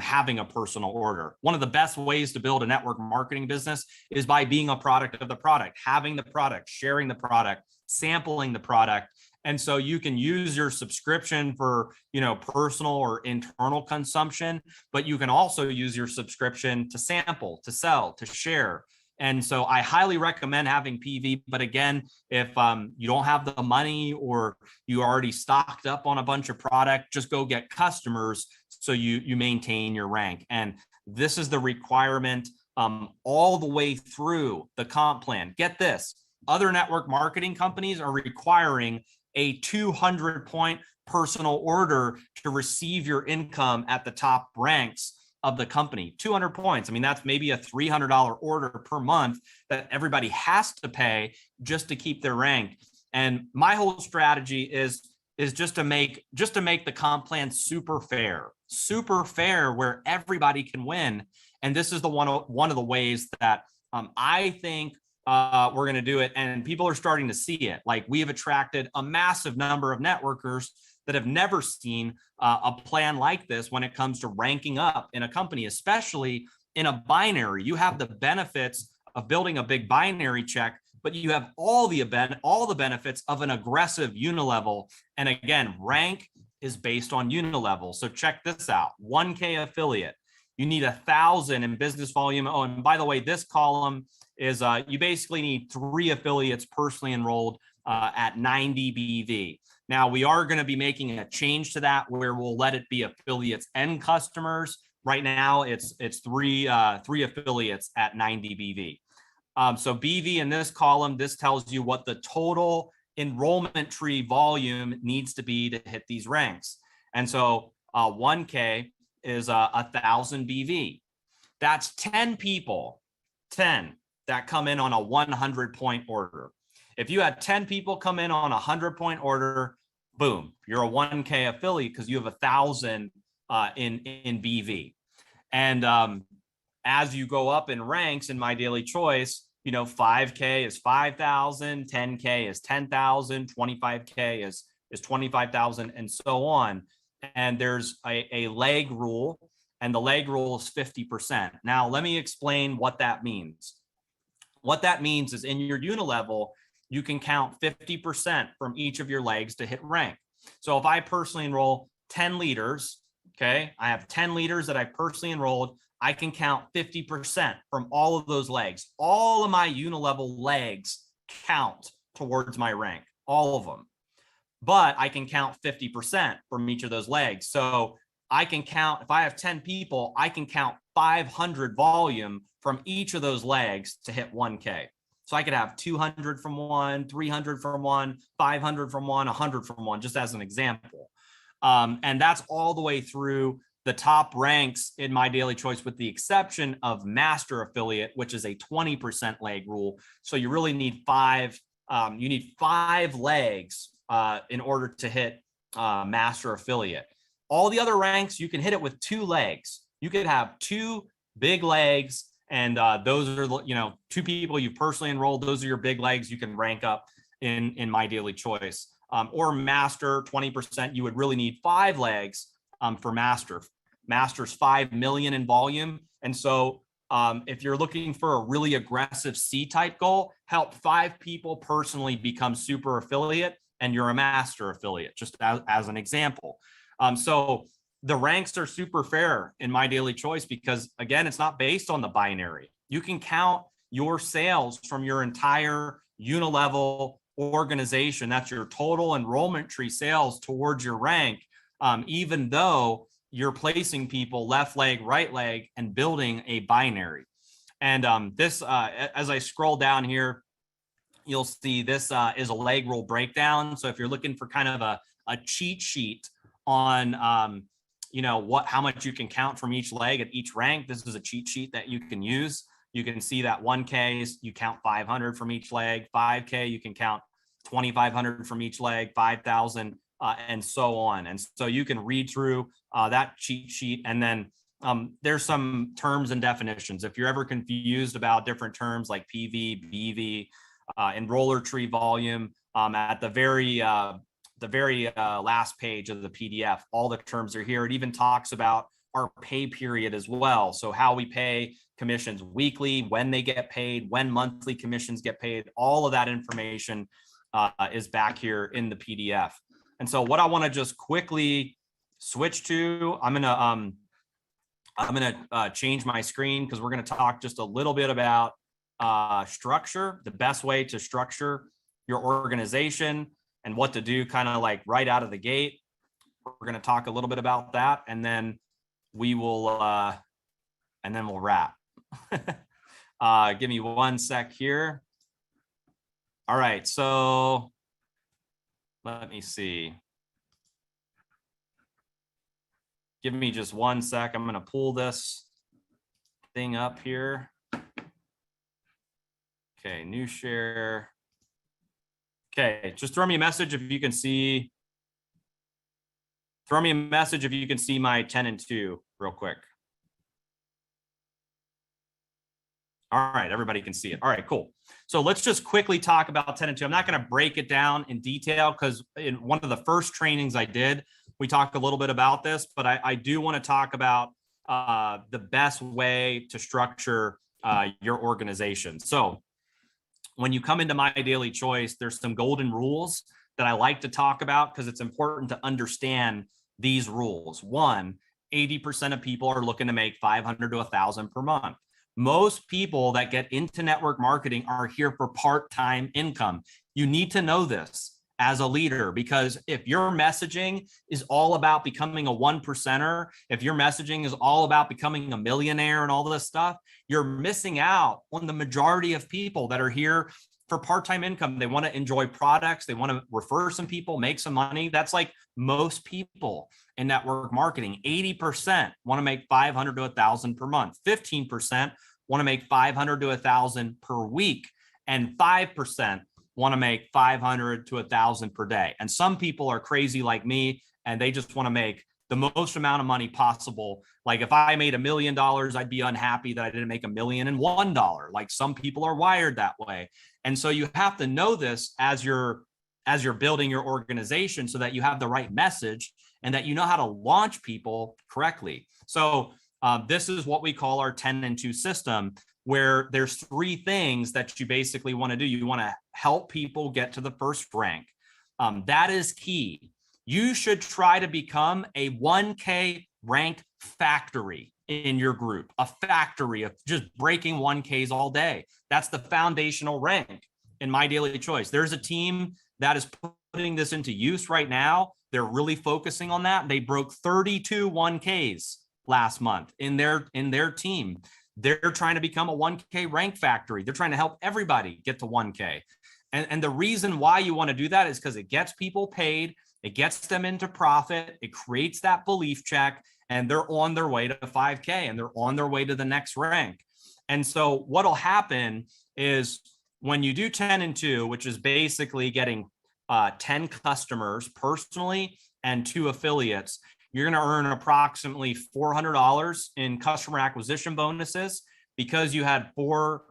Speaker 1: having a personal order. One of the best ways to build a network marketing business is by being a product of the product, having the product, sharing the product, sampling the product. And so you can use your subscription for, personal or internal consumption, but you can also use your subscription to sample, to sell, to share. And so I highly recommend having PV. But again, if you don't have the money or you already stocked up on a bunch of product, just go get customers so you maintain your rank. And this is the requirement all the way through the comp plan. Get this, other network marketing companies are requiring a 200-point personal order to receive your income at the top ranks of the company. 200 points. I mean, that's maybe a $300 order per month that everybody has to pay just to keep their rank. And my whole strategy is just to make the comp plan super fair, where everybody can win. And this is the one of the ways that I think we're going to do it. And people are starting to see it. Like, we have attracted a massive number of networkers that have never seen a plan like this when it comes to ranking up in a company, especially in a binary. You have the benefits of building a big binary check, but you have all the benefits of an aggressive unilevel. And again, rank is based on unilevel. So check this out: 1K affiliate. You need 1,000 in business volume. Oh, and by the way, this column is you basically need 3 affiliates personally enrolled at 90 BV. Now, we are going to be making a change to that where we'll let it be affiliates and customers. Right now, it's three affiliates at 90 BV. So BV in this column, this tells you what the total enrollment tree volume needs to be to hit these ranks. And so 1K is 1,000 BV. That's 10 people, 10 that come in on a 100-point order. If you had 10 people come in on a 100-point order, boom, you're a 1K affiliate because you have 1,000 in BV. And as you go up in ranks in My Daily Choice, 5K is 5,000, 10K is 10,000, 25K is 25,000, and so on. And there's a leg rule, and the leg rule is 50%. Now, let me explain what that means. What that means is in your unilevel, you can count 50% from each of your legs to hit rank. So if I personally enroll 10 leaders, okay, I have 10 leaders that I personally enrolled, I can count 50% from all of those legs. All of my unilevel legs count towards my rank, all of them. But I can count 50% from each of those legs. So I can count, if I have 10 people, I can count 500 volume from each of those legs to hit 1K. So I could have 200 from one, 300 from one, 500 from one, 100 from one, just as an example. And that's all the way through the top ranks in My Daily Choice, with the exception of Master Affiliate, which is a 20% leg rule. So you really need 5 legs in order to hit Master Affiliate. All the other ranks, you can hit it with 2 legs. You could have 2 big legs, and those are, 2 people you personally enrolled. Those are your big legs. You can rank up in My Daily Choice. Or Master 20%, you would really need 5 legs for Master. Master's 5 million in volume. And so if you're looking for a really aggressive C-type goal, help 5 people personally become super affiliate, and you're a Master affiliate, just as an example. So the ranks are super fair in My Daily Choice because, again, it's not based on the binary. You can count your sales from your entire unilevel organization. That's your total enrollment tree sales towards your rank, even though you're placing people left leg, right leg, and building a binary. And this, as I scroll down here, you'll see this is a leg rule breakdown. So if you're looking for kind of a cheat sheet on how much you can count from each leg at each rank, this is a cheat sheet that you can use. You can see that 1K, you count 500 from each leg. 5K, you can count 2,500 from each leg. 5,000, and so on. And so you can read through that cheat sheet, and then there's some terms and definitions. If you're ever confused about different terms like PV, BV, enroller tree volume, at the very last page of the PDF, all the terms are here. It even talks about our pay period as well. So how we pay commissions weekly, when they get paid, when monthly commissions get paid, all of that information is back here in the PDF. And so what I want to just quickly switch to, I'm gonna change my screen because we're going to talk just a little bit about structure, the best way to structure your organization and what to do kind of like right out of the gate. We're going to talk a little bit about that, and then we will we'll wrap. Give me one sec here. All right, so let me see. Give me just 1 sec. I'm going to pull this thing up here. Okay, new share. Okay, just throw me a message if you can see. Throw me a message if you can see my 10 and 2 real quick. All right, everybody can see it. All right, cool. So let's just quickly talk about 10 and 2. I'm not going to break it down in detail because in one of the first trainings I did, we talked a little bit about this, but I do want to talk about the best way to structure your organization. So when you come into My Daily Choice, there's some golden rules that I like to talk about because it's important to understand these rules. 1, 80% of people are looking to make 500 to 1,000 per month. Most people that get into network marketing are here for part-time income. You need to know this as a leader, because if your messaging is all about becoming a 1%er, if your messaging is all about becoming a millionaire and all this stuff, you're missing out on the majority of people that are here for part-time income. They want to enjoy products. They want to refer some people, make some money. That's like most people in network marketing. 80% want to make 500 to 1,000 per month. 15% want to make 500 to 1,000 per week. And 5% want to make 500 to 1,000 per day. And some people are crazy like me, and they just want to make the most amount of money possible. Like if I made $1 million, I'd be unhappy that I didn't make $1,001,001. Like some people are wired that way. And so you have to know this as you're building your organization so that you have the right message and that you know how to launch people correctly. So this is what we call our 10 and 2 system, where there's 3 things that you basically want to do. You want to help people get to the first rank. That is key. You should try to become a 1K rank factory in your group, a factory of just breaking 1Ks all day. That's the foundational rank in My Daily Choice. There's a team that is putting this into use right now. They're really focusing on that. They broke 32 1Ks last month in their team. They're trying to become a 1K rank factory. They're trying to help everybody get to 1K. And the reason why you want to do that is because it gets people paid, it gets them into profit, it creates that belief check, and they're on their way to 5K and they're on their way to the next rank. And so what'll happen is when you do 10 and 2, which is basically getting 10 customers personally and 2 affiliates, you're going to earn approximately $400 in customer acquisition bonuses because you had 4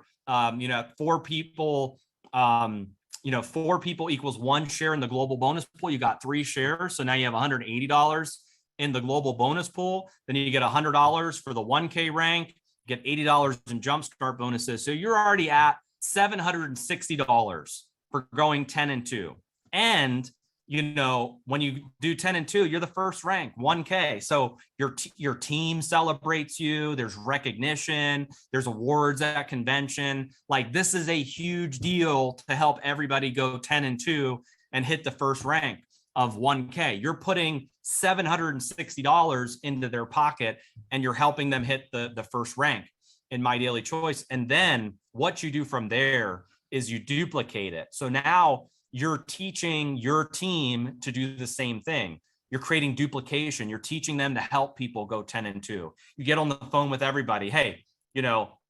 Speaker 1: people. 4 people equals 1 share in the global bonus pool. You got 3 shares. So now you have $180 in the global bonus pool. Then you get $100 for the 1K rank, get $80 in jumpstart bonuses. So you're already at $760 for going 10 and 2. And when you do 10 and 2, you're the first rank, 1K. So your team celebrates you. There's recognition. There's awards at convention. Like this is a huge deal to help everybody go 10 and 2 and hit the first rank of 1K. You're putting $760 into their pocket and you're helping them hit the first rank in My Daily Choice. And then what you do from there is you duplicate it. So now you're teaching your team to do the same thing. You're creating duplication. You're teaching them to help people go 10 and 2. You get on the phone with everybody. Hey,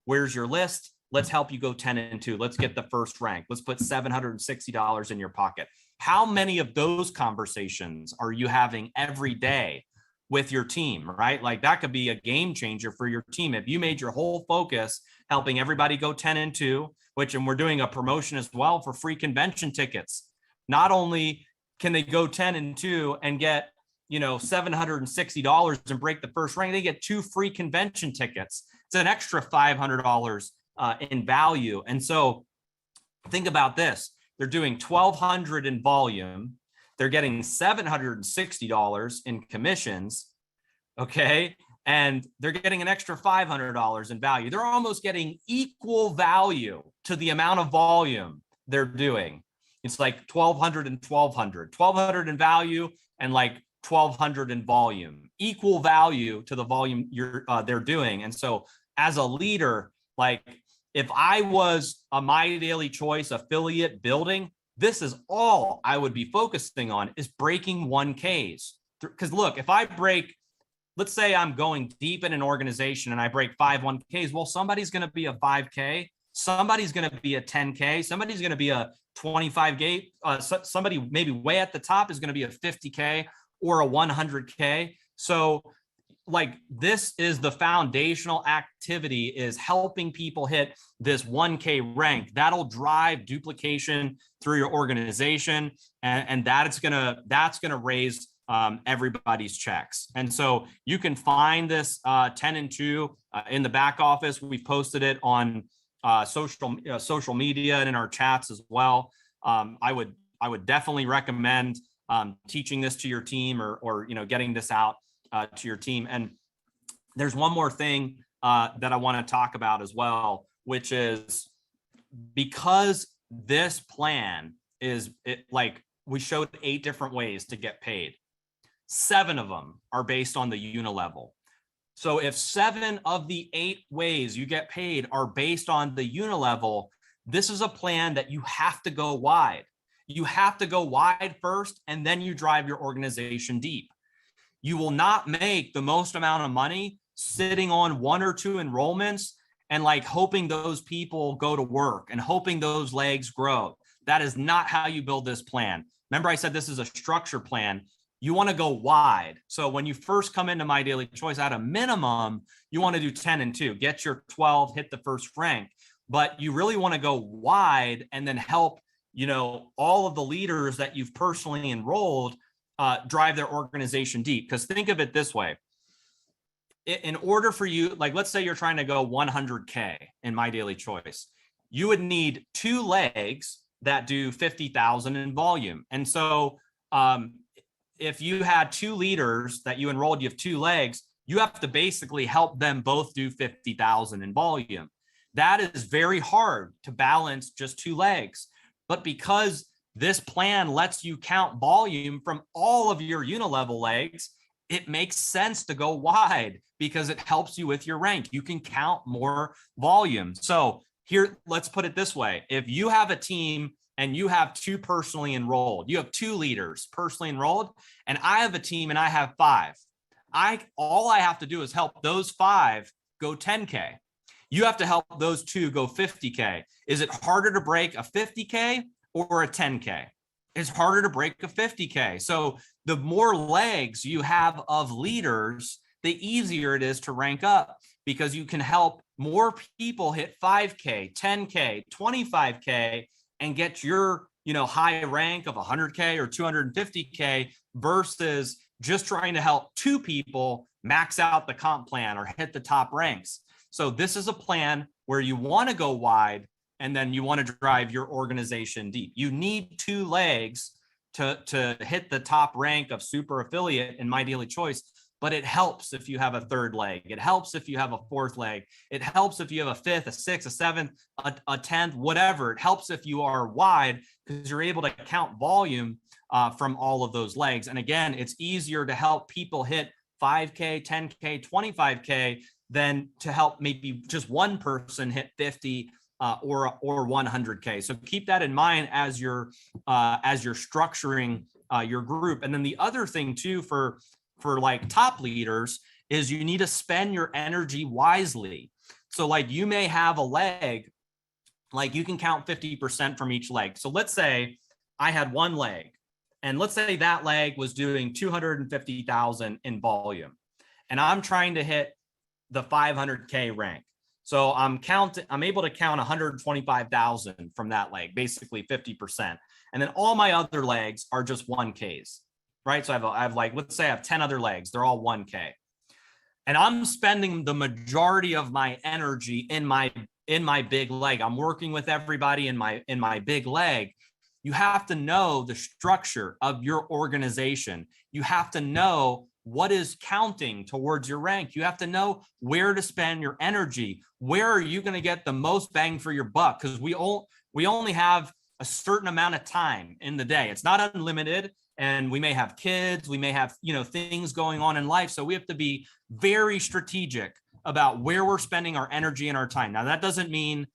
Speaker 1: where's your list? Let's help you go 10 and 2. Let's get the first rank. Let's put $760 in your pocket. How many of those conversations are you having every day with your team, right? Like that could be a game changer for your team. If you made your whole focus helping everybody go 10 and 2, and we're doing a promotion as well for free convention tickets. Not only can they go 10 and 2 and get, $760 and break the first rank, they get 2 free convention tickets. It's an extra $500 in value. And so think about this. They're doing $1,200 in volume. They're getting $760 in commissions. Okay. And they're getting an extra $500 in value. They're almost getting equal value to the amount of volume they're doing. It's like 1,200 and 1,200, 1,200 in value and like 1,200 in volume, equal value to the volume they're doing. And so as a leader, like if I was a My Daily Choice affiliate building, this is all I would be focusing on is breaking 1Ks. Because look, if I break let's say I'm going deep in an organization and I break 5 1Ks. Well, somebody's going to be a 5K. Somebody's going to be a 10K. Somebody's going to be a 25K. Somebody maybe way at the top is going to be a 50K or a 100K. So like this is the foundational activity, is helping people hit this 1K rank. That'll drive duplication through your organization, and that's gonna raise everybody's checks. And so you can find this 10 and 2 in the back office. We've posted it on social media and in our chats as well. I would definitely recommend teaching this to your team, or getting this out to your team. And there's one more thing that I want to talk about as well, which is, because this plan is like we showed 8 different ways to get paid. 7 of them are based on the unilevel. So if 7 of the 8 ways you get paid are based on the unilevel, this is a plan that you have to go wide. You have to go wide first, and then you drive your organization deep. You will not make the most amount of money sitting on 1 or 2 enrollments and like hoping those people go to work and hoping those legs grow. That is not how you build this plan. Remember, I said this is a structure plan. You want to go wide. So when you first come into My Daily Choice, at a minimum, you want to do 10 and 2, get your 12, hit the first rank. But you really want to go wide and then help, all of the leaders that you've personally enrolled drive their organization deep. Because think of it this way. In order for you, like, let's say you're trying to go 100K in My Daily Choice, you would need 2 legs that do 50,000 in volume. And so if you had 2 leaders that you enrolled, you have 2 legs, you have to basically help them both do 50,000 in volume. That is very hard to balance just 2 legs. But because this plan lets you count volume from all of your unilevel legs, it makes sense to go wide because it helps you with your rank. You can count more volume. So here, let's put it this way. If you have a team and you have 2 personally enrolled, you have 2 leaders personally enrolled, and I have a team and I have 5. All I have to do is help those 5 go 10K. You have to help those 2 go 50K. Is it harder to break a 50K or a 10K? It's harder to break a 50K. So the more legs you have of leaders, the easier it is to rank up, because you can help more people hit 5K, 10K, 25K, and get your, high rank of 100K or 250K, versus just trying to help 2 people max out the comp plan or hit the top ranks. So this is a plan where you want to go wide, and then you want to drive your organization deep. You need 2 legs to hit the top rank of super affiliate in My Daily Choice, but it helps if you have a 3rd leg. It helps if you have a 4th leg. It helps if you have a 5th, a 6th, a 7th, a 10th, whatever. It helps if you are wide, because you're able to count volume from all of those legs. And again, it's easier to help people hit 5K, 10K, 25K than to help maybe just one person hit 50 or 100K. So keep that in mind as you're structuring your group. And then the other thing too, for like top leaders, is you need to spend your energy wisely. So like you may have a leg, like you can count 50% from each leg. So let's say I had 1 leg, and let's say that leg was doing 250,000 in volume, and I'm trying to hit the 500K rank. So I'm able to count 125,000 from that leg, basically 50%. And then all my other legs are just 1Ks, right? So I have like, let's say I have 10 other legs. They're all 1K. And I'm spending the majority of my energy in my big leg. I'm working with everybody in my big leg. You have to know the structure of your organization. You have to know what is counting towards your rank. You have to know where to spend your energy. Where are you going to get the most bang for your buck? Because we only have a certain amount of time in the day. It's not unlimited, and we may have kids, we may have things going on in life. So we have to be very strategic about where we're spending our energy and our time. Now, that doesn't mean,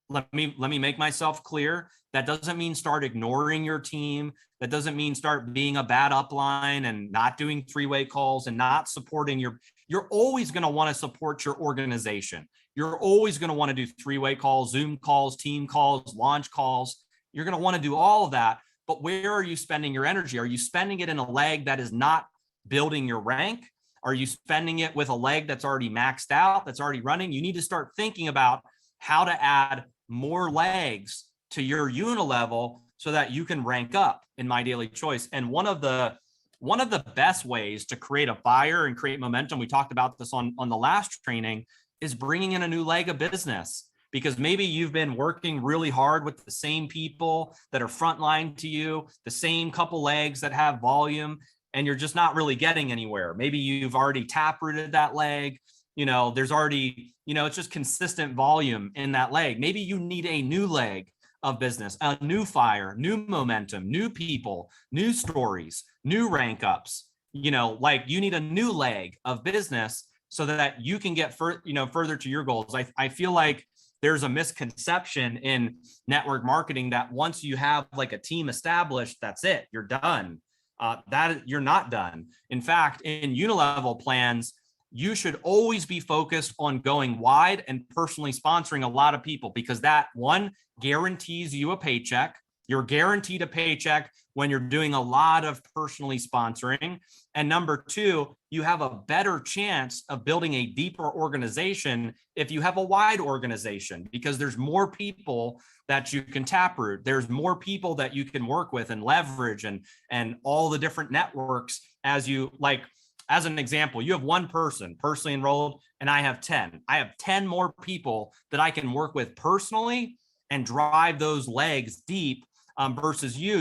Speaker 1: let me make myself clear, that doesn't mean start ignoring your team. That doesn't mean start being a bad upline and not doing 3-way calls and not supporting you're always going to want to support your organization. You're always going to want to do three-way calls, Zoom calls, team calls, launch calls. You're going to want to do all of that. But where are you spending your energy? Are you spending it in a leg that is not building your rank? Are you spending it with a leg that's already maxed out, that's already running? You need to start thinking about how to add more legs to your unilevel so that you can rank up in My Daily Choice. And one of the best ways to create a fire and create momentum, we talked about this on the last training, is bringing in a new leg of business. Because maybe you've been working really hard with the same people that are frontline to you, the same couple legs that have volume, and you're just not really getting anywhere. Maybe you've already taprooted that leg. There's already, it's just consistent volume in that leg. Maybe you need a new leg of business, a new fire, new momentum, new people, new stories, new rank ups. You need a new leg of business so that you can get further to your goals. I feel like there's a misconception in network marketing that once you have like a team established, that's it, you're done. That you're not done. In fact, in unilevel plans, you should always be focused on going wide and personally sponsoring a lot of people, because that, one, guarantees you a paycheck. You're guaranteed a paycheck when you're doing a lot of personally sponsoring. And number two, you have a better chance of building a deeper organization if you have a wide organization, because there's more people that you can taproot. There's more people that you can work with and leverage and all the different networks. As an example, you have one person personally enrolled and I have 10. I have 10 more people that I can work with personally and drive those legs deep, versus you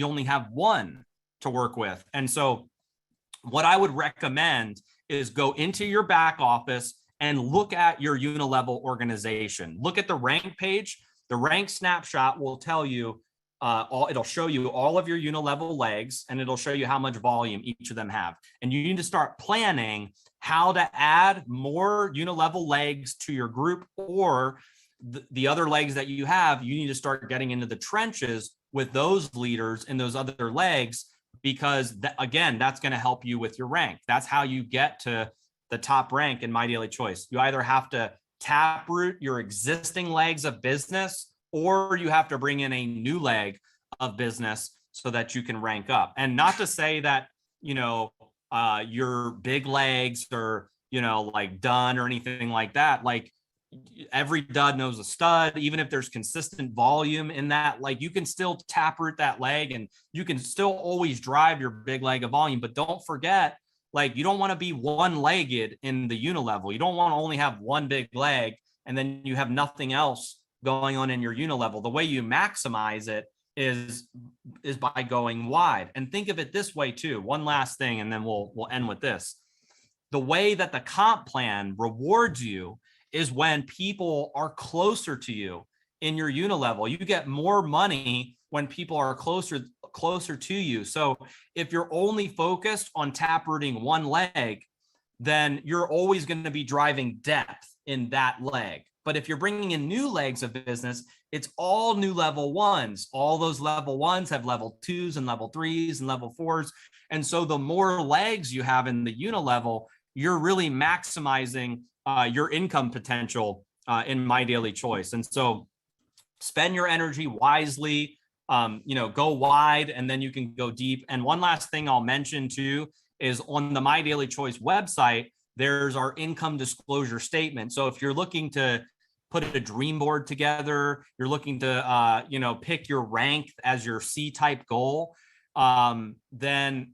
Speaker 1: only have one to work with. And so what I would recommend is go into your back office and look at your unilevel organization. Look at the rank page. The rank snapshot will tell you, it'll show you all of your unilevel legs, and it'll show you how much volume each of them have. And you need to start planning how to add more unilevel legs to your group, or the other legs that you have. You need to start getting into the trenches with those leaders and those other legs, because again, that's going to help you with your rank. That's how you get to the top rank in My Daily Choice. You either have to taproot your existing legs of business, or you have to bring in a new leg of business so that you can rank up. And not to say that, your big legs are, like done or anything like that. Like, every dud knows a stud. Even if there's consistent volume in that, like, you can still taproot that leg and you can still always drive your big leg of volume. But don't forget, like, you don't want to be one-legged in the unilevel. You don't want to only have one big leg and then you have nothing else going on in your unilevel. The way you maximize it is by going wide. And think of it this way too. One last thing, and then we'll end with this. The way that the comp plan rewards you is when people are closer to you in your unilevel. You get more money when people are closer to you. So if you're only focused on taprooting one leg, then you're always going to be driving depth in that leg. But if you're bringing in new legs of business, it's all new level ones. All those level ones have level 2s and level 3s and level 4s. And so the more legs you have in the unilevel, you're really maximizing your income potential in My Daily Choice. And so spend your energy wisely, go wide, and then you can go deep. And one last thing I'll mention too is on the My Daily Choice website, there's our income disclosure statement. So if you're looking to put a dream board together, you're looking to, pick your rank as your C-type goal, then,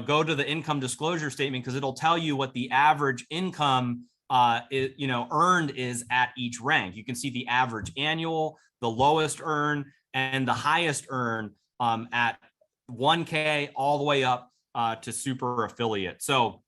Speaker 1: go to the income disclosure statement, because it'll tell you what the average income earned is at each rank. You can see the average annual, the lowest earn, and the highest earn at 1K all the way up to super affiliate. So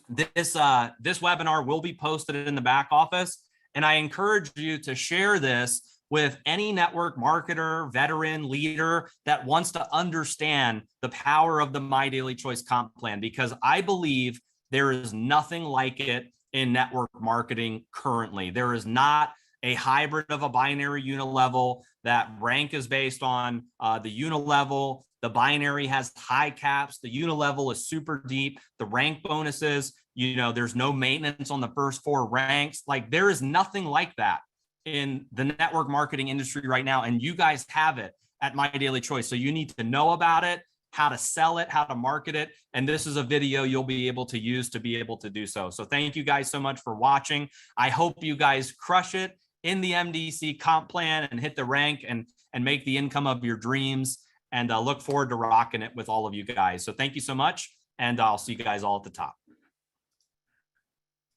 Speaker 1: this webinar will be posted in the back office, and I encourage you to share this with any network marketer, veteran, leader that wants to understand the power of the My Daily Choice comp plan, because I believe there is nothing like it in network marketing currently. There is not a hybrid of a binary unilevel. That rank is based on the unilevel. The binary has high caps. The unilevel is super deep. The rank bonuses, there's no maintenance on the first 4 ranks. Like, there is nothing like that in the network marketing industry right now. And you guys have it at My Daily Choice. So you need to know about it, how to sell it, how to market it. And this is a video you'll be able to use to be able to do so. So thank you guys so much for watching. I hope you guys crush it in the MDC comp plan and hit the rank and make the income of your dreams. And look forward to rocking it with all of you guys. So thank you so much. And I'll see you guys all at the top.